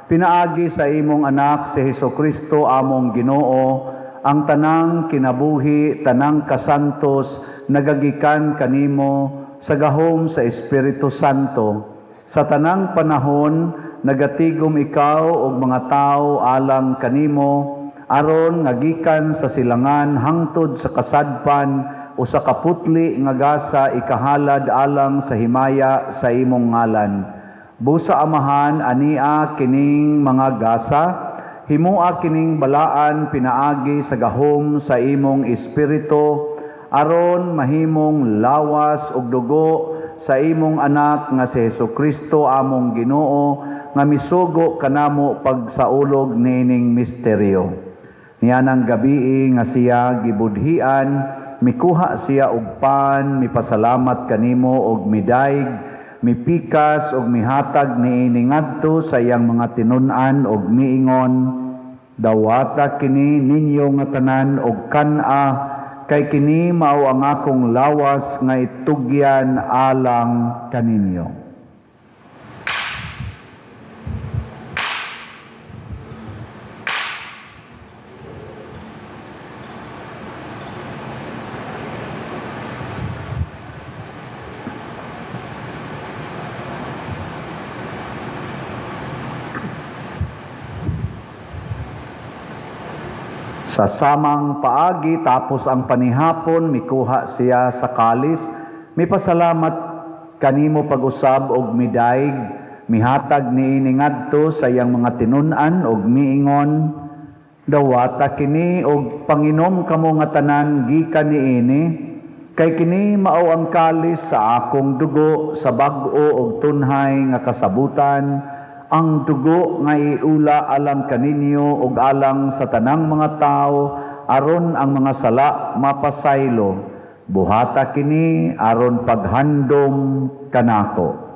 pinaagi sa imong anak si Hesukristo among Ginoo, ang tanang kinabuhi, tanang kasantos, nagagikan kanimo sa gahom sa Espiritu Santo. Sa tanang panahon, nagatigom ikaw og mga tao alang kanimo, aron nga gikan sa silangan hangtod sa kasadpan o sa kaputli nga gasa ikahalad alang sa himaya sa imong ngalan. Busa Amahan ania kining mga gasa, himua kining balaan pinaagi sa gahom sa imong espiritu aron mahimong lawas ug dugo sa imong anak nga si Hesukristo among Ginoo nga misugo kanamo pagsaulog nining misteryo. Niyanang gabi nga siya gibudhian, mikuha siya og pan, mipasalamat kanimo og midaig, mipikas og mihatag niini ngadto sa iyang mga tinun-an og miingon, dawata kini ninyo nga tanan og kan-a, kay kini mao ang akong lawas nga itugyan alang kaninyo. Sa samang paagi tapos ang panihapon mikuha siya sa kalis, mipasalamat kanimo pag-usab og midaig, mihatag niini ngadto sa iyang mga tinun-an og miingon, dawata kini og panginom kamo nga tanan gikan niini, kay kini mao ang kalis sa akong dugo sa bag-o og tunhay nga kasabutan, ang dugo nga iula alang kaninyo ug alang sa tanang mga tao aron ang mga sala mapasaylo. Buhata kini aron paghandom kanako.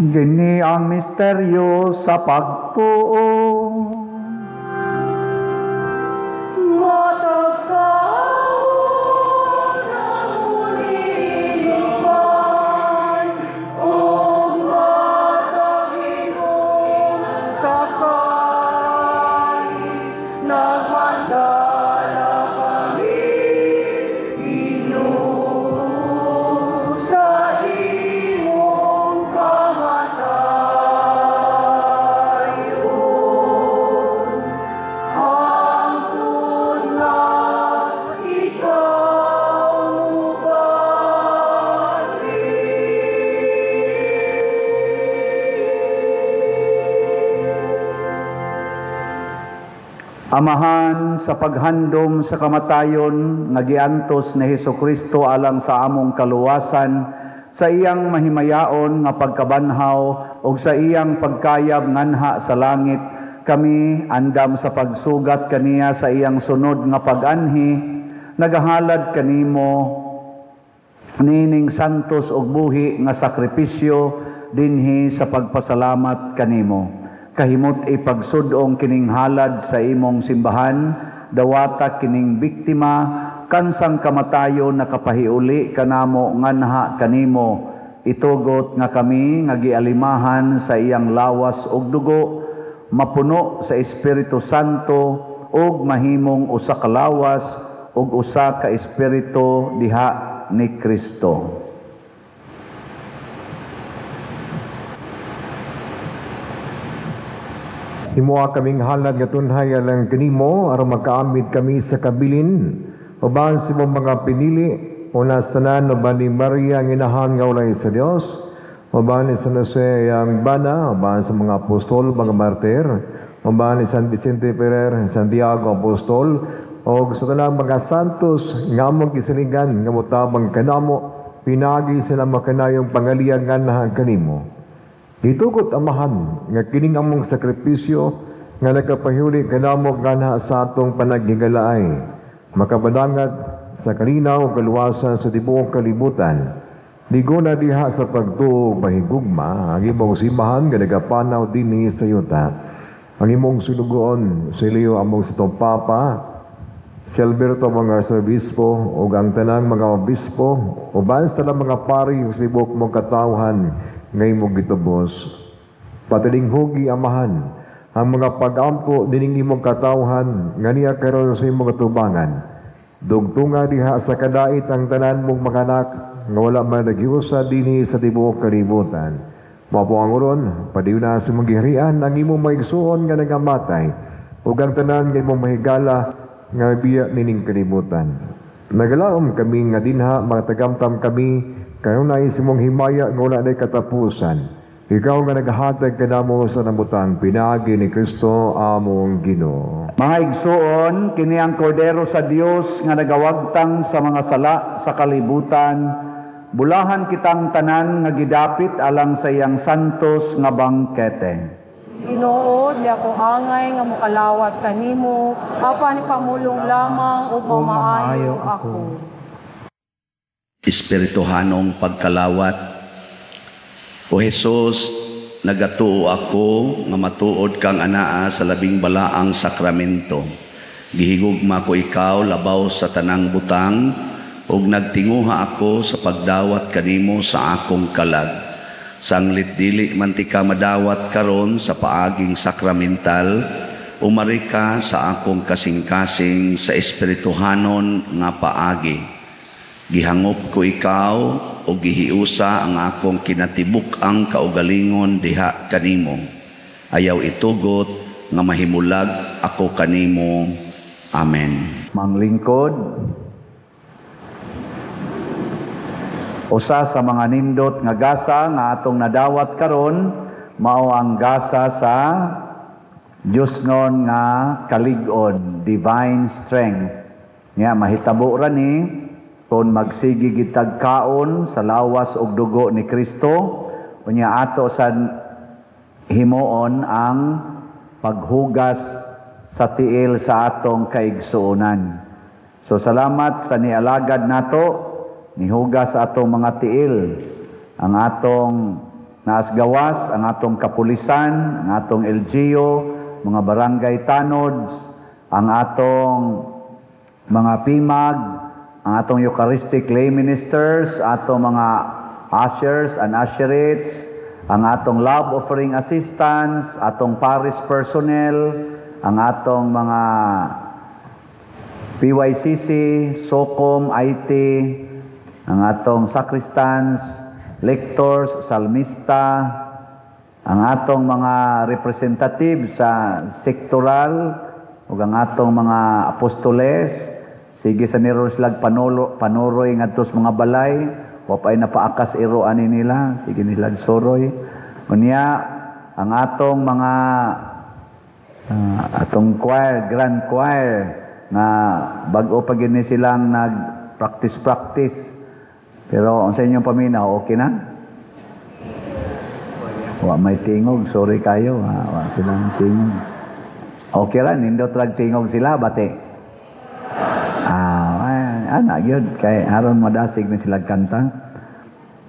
Gini ang misteryo sa pagtuo. Amahan, sa paghandom sa kamatayon nga giantos ni Hesukristo alang sa among kaluwasan, sa iyang mahimayaon nga pagkabanhaw ug sa iyang pagkayab nganha sa langit, kami andam sa pagsugat kaniya sa iyang sunod nga pag-anhi, nagahalad kanimo nining santos ug buhi nga sakripisyo dinhi sa pagpasalamat kanimo. Kahimot ipagsudong kining halad sa imong simbahan, dawata kining biktima, kansang kamatayon nakapahiuli kanamo nganha kanimo, itugot nga kami nga gialimahan sa iyang lawas ug dugo, mapuno sa Espiritu Santo ug mahimong usa ka lawas ug usa ka espiritu diha ni Kristo. Himuha kaming halad nga tunhay alang kanimo aron makaamid kami sa kabilin uban sa imong mga pinili unas tanan uban ni Maria ang inahan nga walay sa Dios uban ni San Jose ang bana uban sa mga apostol mga martir uban ni San Vicente Ferrer Santiago apostol o sa tanang mga santos nga among gisaligan nga motabang kanamo pinagi sila makanayong pangalian nga kanimo. Ditugot amahan nga kining among sakripisyo nga nagkapahuli kanamo kanha sa atong panaghigalaay makabadangat sa kalinaw ug kaluwasan sa tibuok kalibutan. Ligo na diha sa pagtuo mahigugma ang imong simbahan nga nagapanaw dinhi sa yuta. Ang imong sunugoon sa Leo among sa tong Papa, si Alberto mga arzobispo ug ang tanang mga obispo uban sa mga pari sa tibuok mong katawhan ngay mo gitubos. Patiling hugi amahan ang mga pag-ampo dining imong katawhan nga niya karon sa imong katubangan. Dugtunga diha sa kadait ang tanan mong mga anak nga wala man naghiusa dinhi sa tibuok kalibutan. Mapuanguron, padiuna sa imong giharian ang imong maigsuon nga nagamatay ug ang tanan nga imong mahigala nga biya nining kalibutan. Nagalaom kami nga dinha mga tagamtam kami kayo na isimong himaya nga wala na'y katapusan. Ikaw nga naghatag kanamo sa namutang pinagi ni Kristo among Ginoo. Mga igsuon, kini ang kordero sa Dios nga nagawagtang sa mga sala sa kalibutan. Bulahan kitang tanan nga gidapit alang sa iyang santos nga bangkete. Ginoo, di ako angay nga mokalawat kanimo, apan pamulong lamang ug mamaayo ako. Espirituhanong pagkalawat. O Jesus, nagatuo ako nga matuod kang anaa sa labing balaang sakramento. Gihigugma ko ikaw labaw sa tanang butang ug nagtinguha ako sa pagdawat kanimo sa akong kalag. Sanglit dili man ti ka madawat karon sa paaging sakramental, umari ka sa akong kasing-kasing sa espirituhanon nga paagi. Gihangop ko ikaw o gihiusa ang akong kinatibuk ang kaugalingon diha kanimo. Ayaw itugot nga mahimulag ako kanimo. Amen. Manglingkod, usa sa mga nindot nga gasa nga atong nadawat karon mao ang gasa sa Diosnon nga kalig-on, divine strength. Nga mahitabo ra ni kung magsigi gitag kaon sa lawas ug dugo ni Kristo, unya ato sa himuon ang paghugas sa tiil sa atong kaigsuonan. So salamat sa nialagad nato, nihugas atong mga tiil, ang atong naas gawas ang atong kapulisan, ang atong LGU, mga barangay tanods, ang atong mga PIMAG, ang atong Eucharistic lay ministers, atong mga ushers and usherettes, ang atong love offering assistants, atong parish personnel, ang atong mga PYCC, SOCOM, IT, ang atong sacristans, lectors, salmista, ang atong mga representative sa sektoral, ug ang atong mga apostoles, sige sa niroslag panuroy ngadto sa mga balay, wapay napaakas iro ani nila, sige nilag soroy. Unya ang atong mga atong choir, grand choir na bag-o pa gini silang nag-practice. Pero ang sa inyong paminaw, okay na? Wa may tingog, sorry kayo, wa silang tingog. Okay ra, nindot rag tingog sila, bate. Anak yun, kay aron madasig na sila kanta.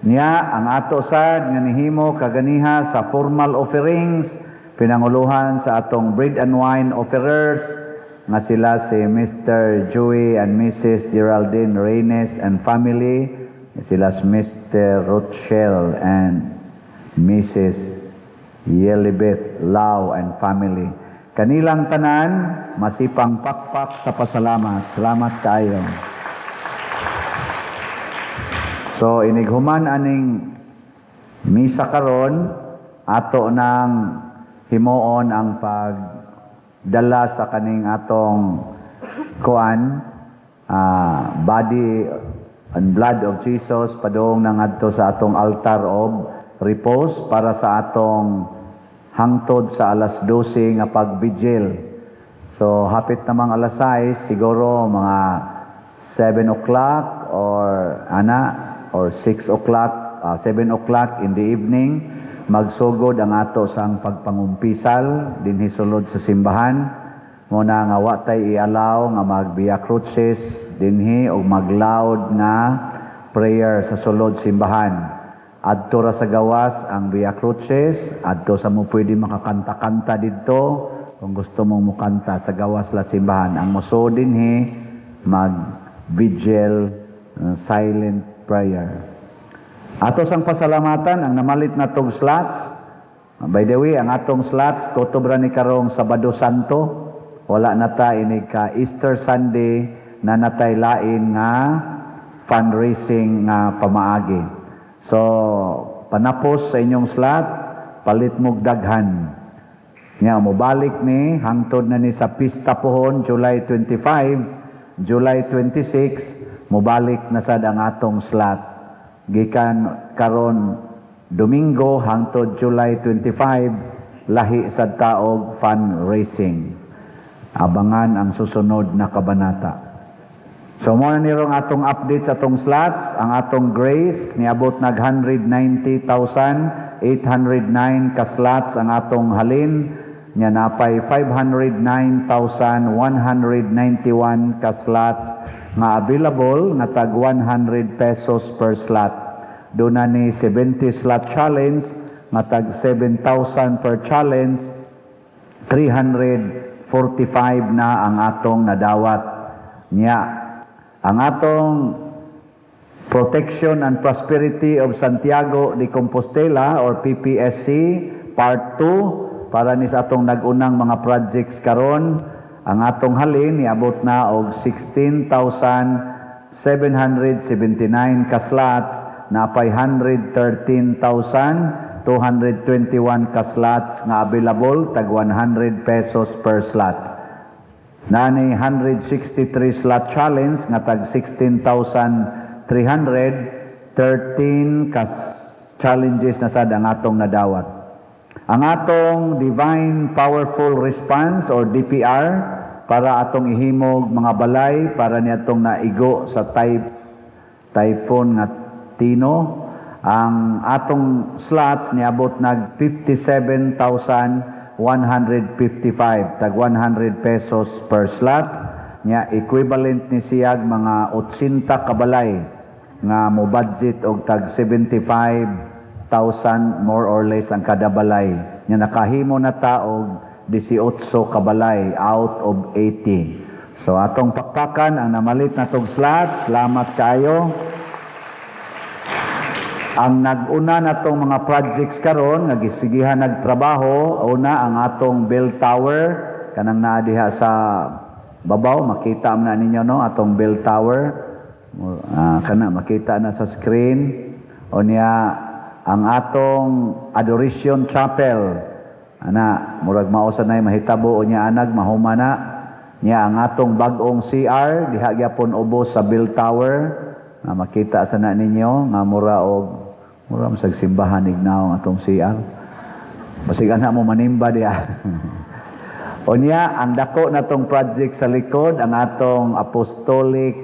Niya, ang ato sad nga nihimo kaganiha sa formal offerings, pinanguluhan sa atong bread and wine offerers, nga sila si Mr. Joey and Mrs. Geraldine Reynes and family, sila si Mr. Rothschild and Mrs. Yelibeth Lau and family. Kanilang tanan, masipang pakpak sa pasalamat. Salamat kayo. So, inighuman aning misa karon, ato nang himuon ang pagdala sa kaning atong body and blood of Jesus padung nangadto sa atong altar of repose para sa atong hangtod sa alas 12 nga pagbigil. So hapit namang alas 6, siguro mga 7 o'clock or 6 o'clock, 7 o'clock in the evening, magsugod ang ato sang pagpangumpisal dinhi sulod sa simbahan. Muna nga wa tay i-allow nga mag-Via Crucis dinhi o mag-loud nga prayer sa sulod simbahan. Adto ra sa gawas ang Via Crucis, adto sa mo pwede makakanta-kanta didto kung gusto mong mukanta sa gawas la simbahan. Ang moso dinhi mag-vigil silent prayer. Ato sang pasalamatan ang namalit na tong slots. By the way, ang atong slots kotobra ni karong Sabado Santo. Wala na ta ini ka Easter Sunday na natay lain nga fundraising nga pamaagi. So, panapos sa inyong slot, palit mog daghan. Nya mo balik ni hangtod na ni sa pista pohon July 25, July 26, mo balik na sad ang atong slot. Gikan karon Domingo hangtod July 25, lahi sad taog fundraising. Abangan ang susunod na kabanata. So mo na nirong atong update sa atong slots, ang atong grace niabot nag 190,809 ka slots ang atong halin, nya napay 509,191 ka slots nga available nga tag 100 pesos per slot. Doon na ni 70 slot challenge nga tag 7,000 per challenge, 345 na ang atong nadawat. Nya ang atong Protection and Prosperity of Santiago de Compostela or PPSC Part 2 para ni sa atong nagunang mga projects karon, ang atong halin niabot na og 16,779 ka slots, napay 113,221 ka slots nga available tag 100 pesos per slot. Nani 163 slot challenge nga tag 16,300, 13 kas challenges na sad ang atong nadawat. Ang atong Divine Powerful Response or DPR para atong ihimog mga balay para niatong naigo sa typhoon nga Tino. Ang atong slots niabot nag 57,155 tag 100 pesos per slot, nya equivalent ni siyag mga 80 kabalay nga mo budget og tag 75,000 more or less ang kada balay. Nya nakahimo na taog 18 ka balay out of 80. So atong pakpakan ang namalit na tong slot. Salamat kayo. Ang nag-una natong mga projects karon nga gisigihan nagtrabaho, una ang atong bell tower kanang naa diha sa babaw, makita man na ninyo no atong bell tower. Kana makita na sa screen. Unya ang atong adoration chapel. Ana murag mao sa nay mahitabo unya anag mahuma na. Nya ang atong bag-ong CR diha gyapon ubos sa bell tower. Makita sa na ninyo nga mura masag simbahan ignaw atong CR. Basig ana mo manimba diha. Unya ang dako natong project sa likod ang atong apostolic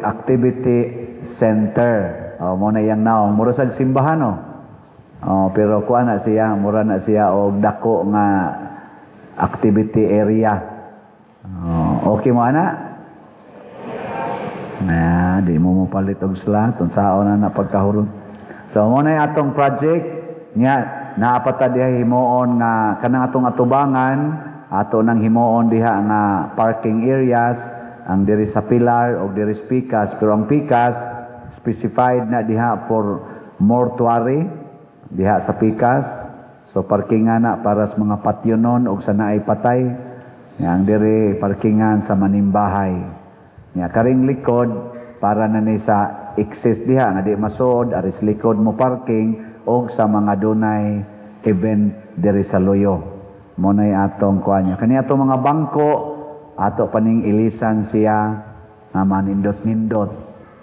activity center. Mo na yang naong mura sag simbahan no. Pero kuan na siya, mura na siya og dako nga activity area. Okay mo ana? Di mo palit og slot unsaon na pagkahurot. So mo na atong project nya naapata diha himuon nga kanang atong atubangan ato nang himuon diha nga parking areas ang diri sa pilar o diri sa pikas, pero ang pikas specified na diha for mortuary diha sa pikas. So parkingan na para sa mga patyonon o sa naay patay. Ang diri parkingan sa manimbahay. Nya karing likod para na ni sa access diha nga di masud aris likod mo parking og sa mga dunay event diri sa loyo. Mo nay atong kuan nya. Kani atong mga bangko ato paning ilisan siya nga manindot-nindot.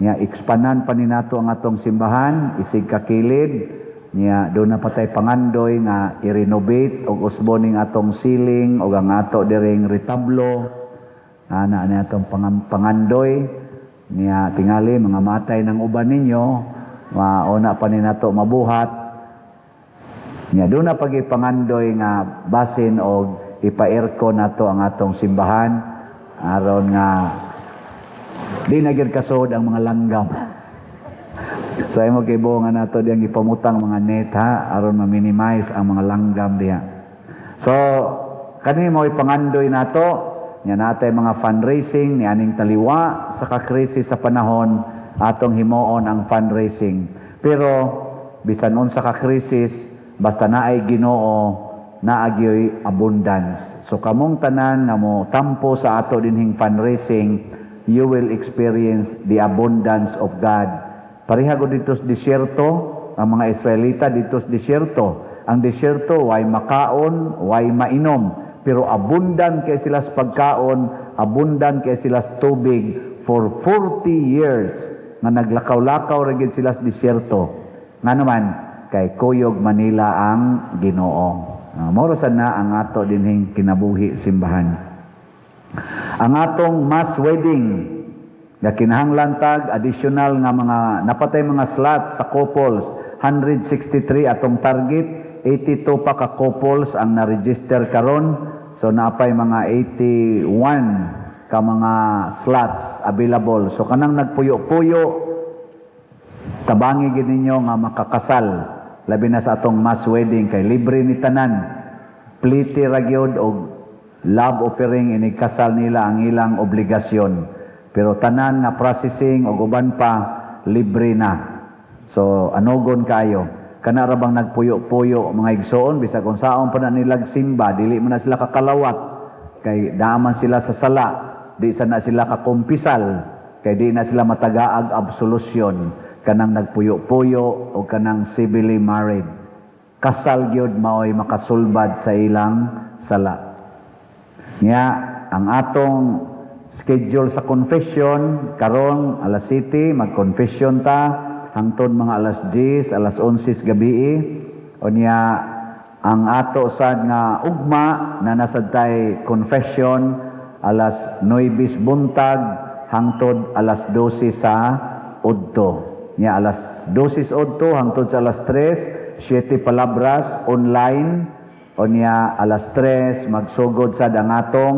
Nya ekspanan pa ni nato ang atong simbahan isig kakilid. Nya do na patay pangandoy nga i-renovate og usboning atong ceiling og ang ato diring retablo. Ana ni atong pangandoy. Nya tingali mga matay ng uban ninyo mauna pa ni nato mabuhat. Nya do na pagipangandoy nga basin og ipa-aircon nato ang atong simbahan aron nga di na gyud kasod ang mga langgam. So imo kibo nga nato diyang ipamutang mga net ha aron ma-minimize ang mga langgam diha. So kani mo ipangandoy nato nya natay mga fundraising ni aning taliwa sa kakrisis sa panahon atong himuon ang fundraising. Pero bisan unsa ka krisis basta naay Ginoo naagyoy abundance. So kamong tanan nga mo tampo sa ato dinhing fundraising, you will experience the abundance of God. Pareha gud dito sa disyerto, ang mga Israelita dito sa disyerto. Ang disyerto way makaon, way mainom, pero abundant kay sila sa pagkaon, abundant kay sila sa tubig for 40 years nga naglakaw-lakaw ra gid sila sa disyerto. Nga naman kay kuyog Manila ang Ginoo. Moro sad na ang ato dinhing kinabuhi simbahan. Ang atong mass wedding nga kinahanglan tag additional nga mga napatay mga slots sa couples 163 atong target, 82 pa ka couples ang na-register karon. So napay mga 81 ka mga slots available. So kanang nagpuyo-puyo tabangi gid ninyo nga makakasal. Labi na sa atong mass wedding kay libre ni tanan. Pliti ra gyud og love offering ini kasal nila ang ilang obligasyon. Pero tanan nga processing og uban pa libre na. So anogon kayo. Kana ra bang nagpuyo-puyo mga igsoon bisag kung saon pa na nilag simba dili man na sila kakalawat kay daaman sila sa sala, di sa na sila kakumpisal kay di na sila matagaag absolusyon. Kanang nagpuyo-puyo o kanang civilly married. Kasal gyud maoy makasulbad sa ilang sala. Nya ang atong schedule sa confession karon alas 7 mag-confession ta hangtod mga alas 10, alas 11 gabi. Unya ang ato sad nga ugma na nasad tay confession alas 9 buntag hangtod alas 12 sa udto. Nya alas 12 udto hangtod sa alas 3, 7 palabras online. O niya alas 3 magsugod sad ang atong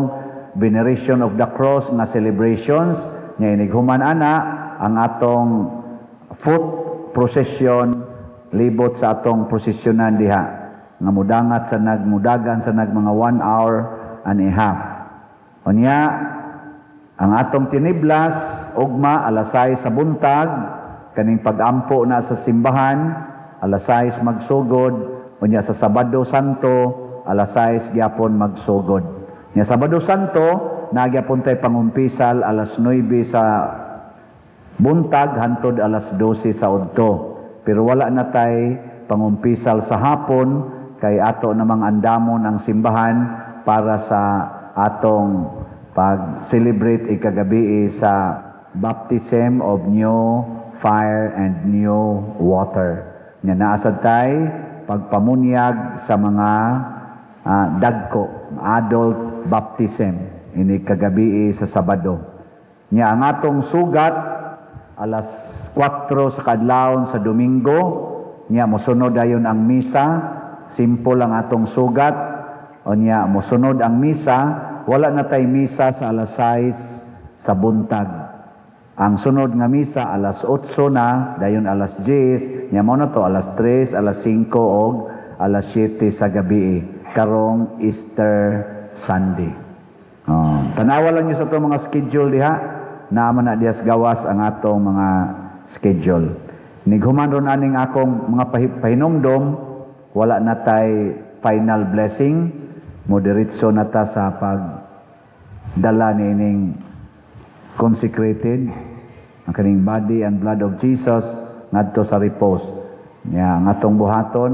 Veneration of the Cross nga celebrations. Nya inighuman ana ang atong foot prosesyon libot sa atong prosesyonan diha nga mudangat sa mudagan sa mga 1 hour and a half. Unya ang atong tiniblas ugma alas 6 sa buntag kaning pag-ampo na sa simbahan alas 6 magsugod unya sa Sabado Santo alas 6 gyapon magsugod. Nya Sabado Santo nagyapon tay pangumpisal alas 9 sa buntag hantod alas 12 sa udto. Pero wala na tay pangumpisal sa hapon kay ato namang andamon ang simbahan para sa atong pag-celebrate ikagabi sa baptism of new fire and new water. Nya naasad tay pagpamunyag sa mga dagko, adult baptism ini kagabi sa Sabado. Nya ang atong sugat alas 4 sa kadlawon sa Domingo, nya mosunod ayon ang misa, simple ang atong sugat, o nya mosunod ang misa, wala na tay misa sa alas 6 sa buntag. Ang sunod nga misa alas 8 na, dayon alas 10, nya mo na to alas 3, alas 5 og alas 7 sa gabi, karong Easter Sunday. Tanawa lang niyo sa itong mga schedule diha, naaman na diyas gawas ang atong mga schedule. Nighuman ron aning akong mga pahinumdom, wala na tay final blessing, moderitso na ta sa pagdala ni ining consecrated, ang kaning body and blood of Jesus, ngadto sa repose. Nga atong buhaton,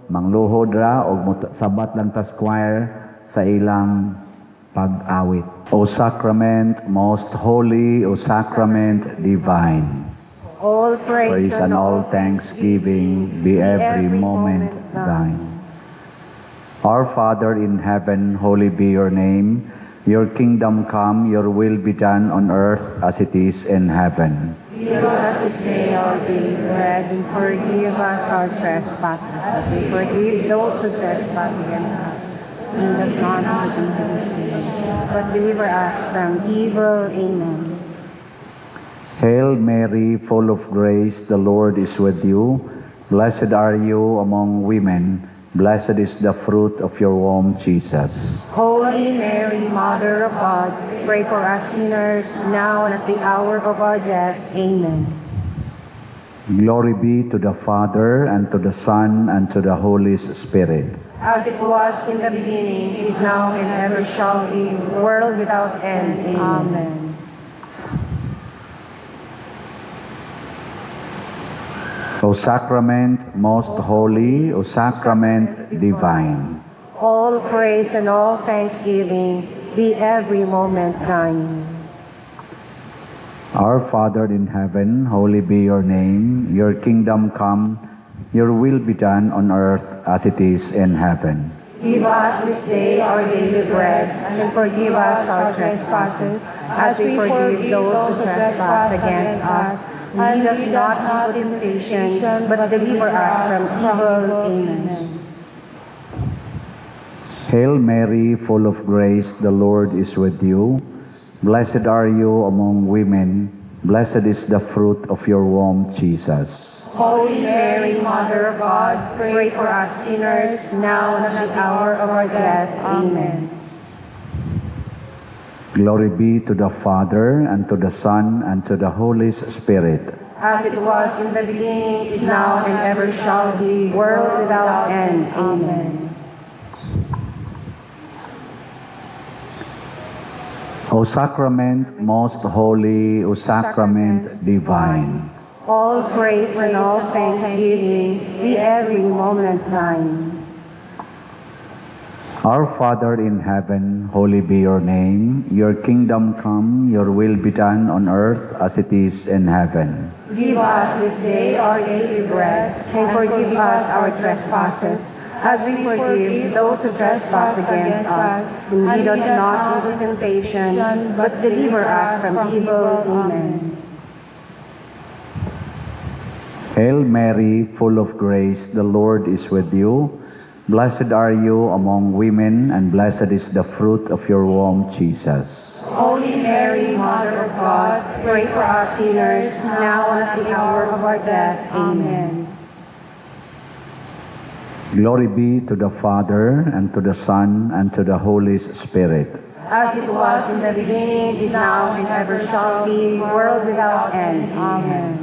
mangluhod ra, o sabat lang ta choir sa ilang pag-awit. O Sacrament most holy, O Sacrament divine. All Praise and all thanksgiving be every moment thine. Our Father in heaven, holy be your name. Your kingdom come, your will be done on earth as it is in heaven. Give us this day our daily bread, and forgive us our trespasses, as we forgive those who trespass against us. Lead us not into temptation, but deliver us from evil. Amen. Hail Mary, full of grace, the Lord is with you. Blessed are you among women. Blessed is the fruit of your womb, Jesus. Holy Mary, Mother of God, pray for us sinners, now and at the hour of our death. Amen. Glory be to the Father, and to the Son, and to the Holy Spirit. As it was in the beginning, is now, and ever shall be, world without end. Amen. O Sacrament most holy, O Sacrament divine. All praise and all thanksgiving be every moment thine. Our Father in heaven, holy be your name. Your kingdom come, your will be done on earth as it is in heaven. Give us this day our daily bread, and forgive us our trespasses, as we forgive those who trespass against us. And lead us not into temptation, but deliver us from evil. Amen. Hail Mary, full of grace, the Lord is with you. Blessed are you among women. Blessed is the fruit of your womb, Jesus. Holy Mary, Mother of God, pray for us sinners, now and at the hour of our death. Amen. Glory be to the Father, and to the Son, and to the Holy Spirit. As it was in the beginning, is now, and ever shall be, world without end. Amen. O Sacrament most holy, O Sacrament divine. All praise and all thanksgiving be every moment thine. Our Father in heaven, holy be your name. Your kingdom come, your will be done on earth as it is in heaven. Give us this day our daily bread, and forgive us our trespasses, as we forgive those who trespass against us. And lead us not into temptation, but deliver us from evil. Amen. Hail Mary, full of grace, the Lord is with you. Blessed are you among women, and blessed is the fruit of your womb, Jesus. Holy Mary, Mother of God, pray for us sinners, now and at the hour of our death. Amen. Glory be to the Father, and to the Son, and to the Holy Spirit. As it was in the beginning, is now, and ever shall be, world without end. Amen.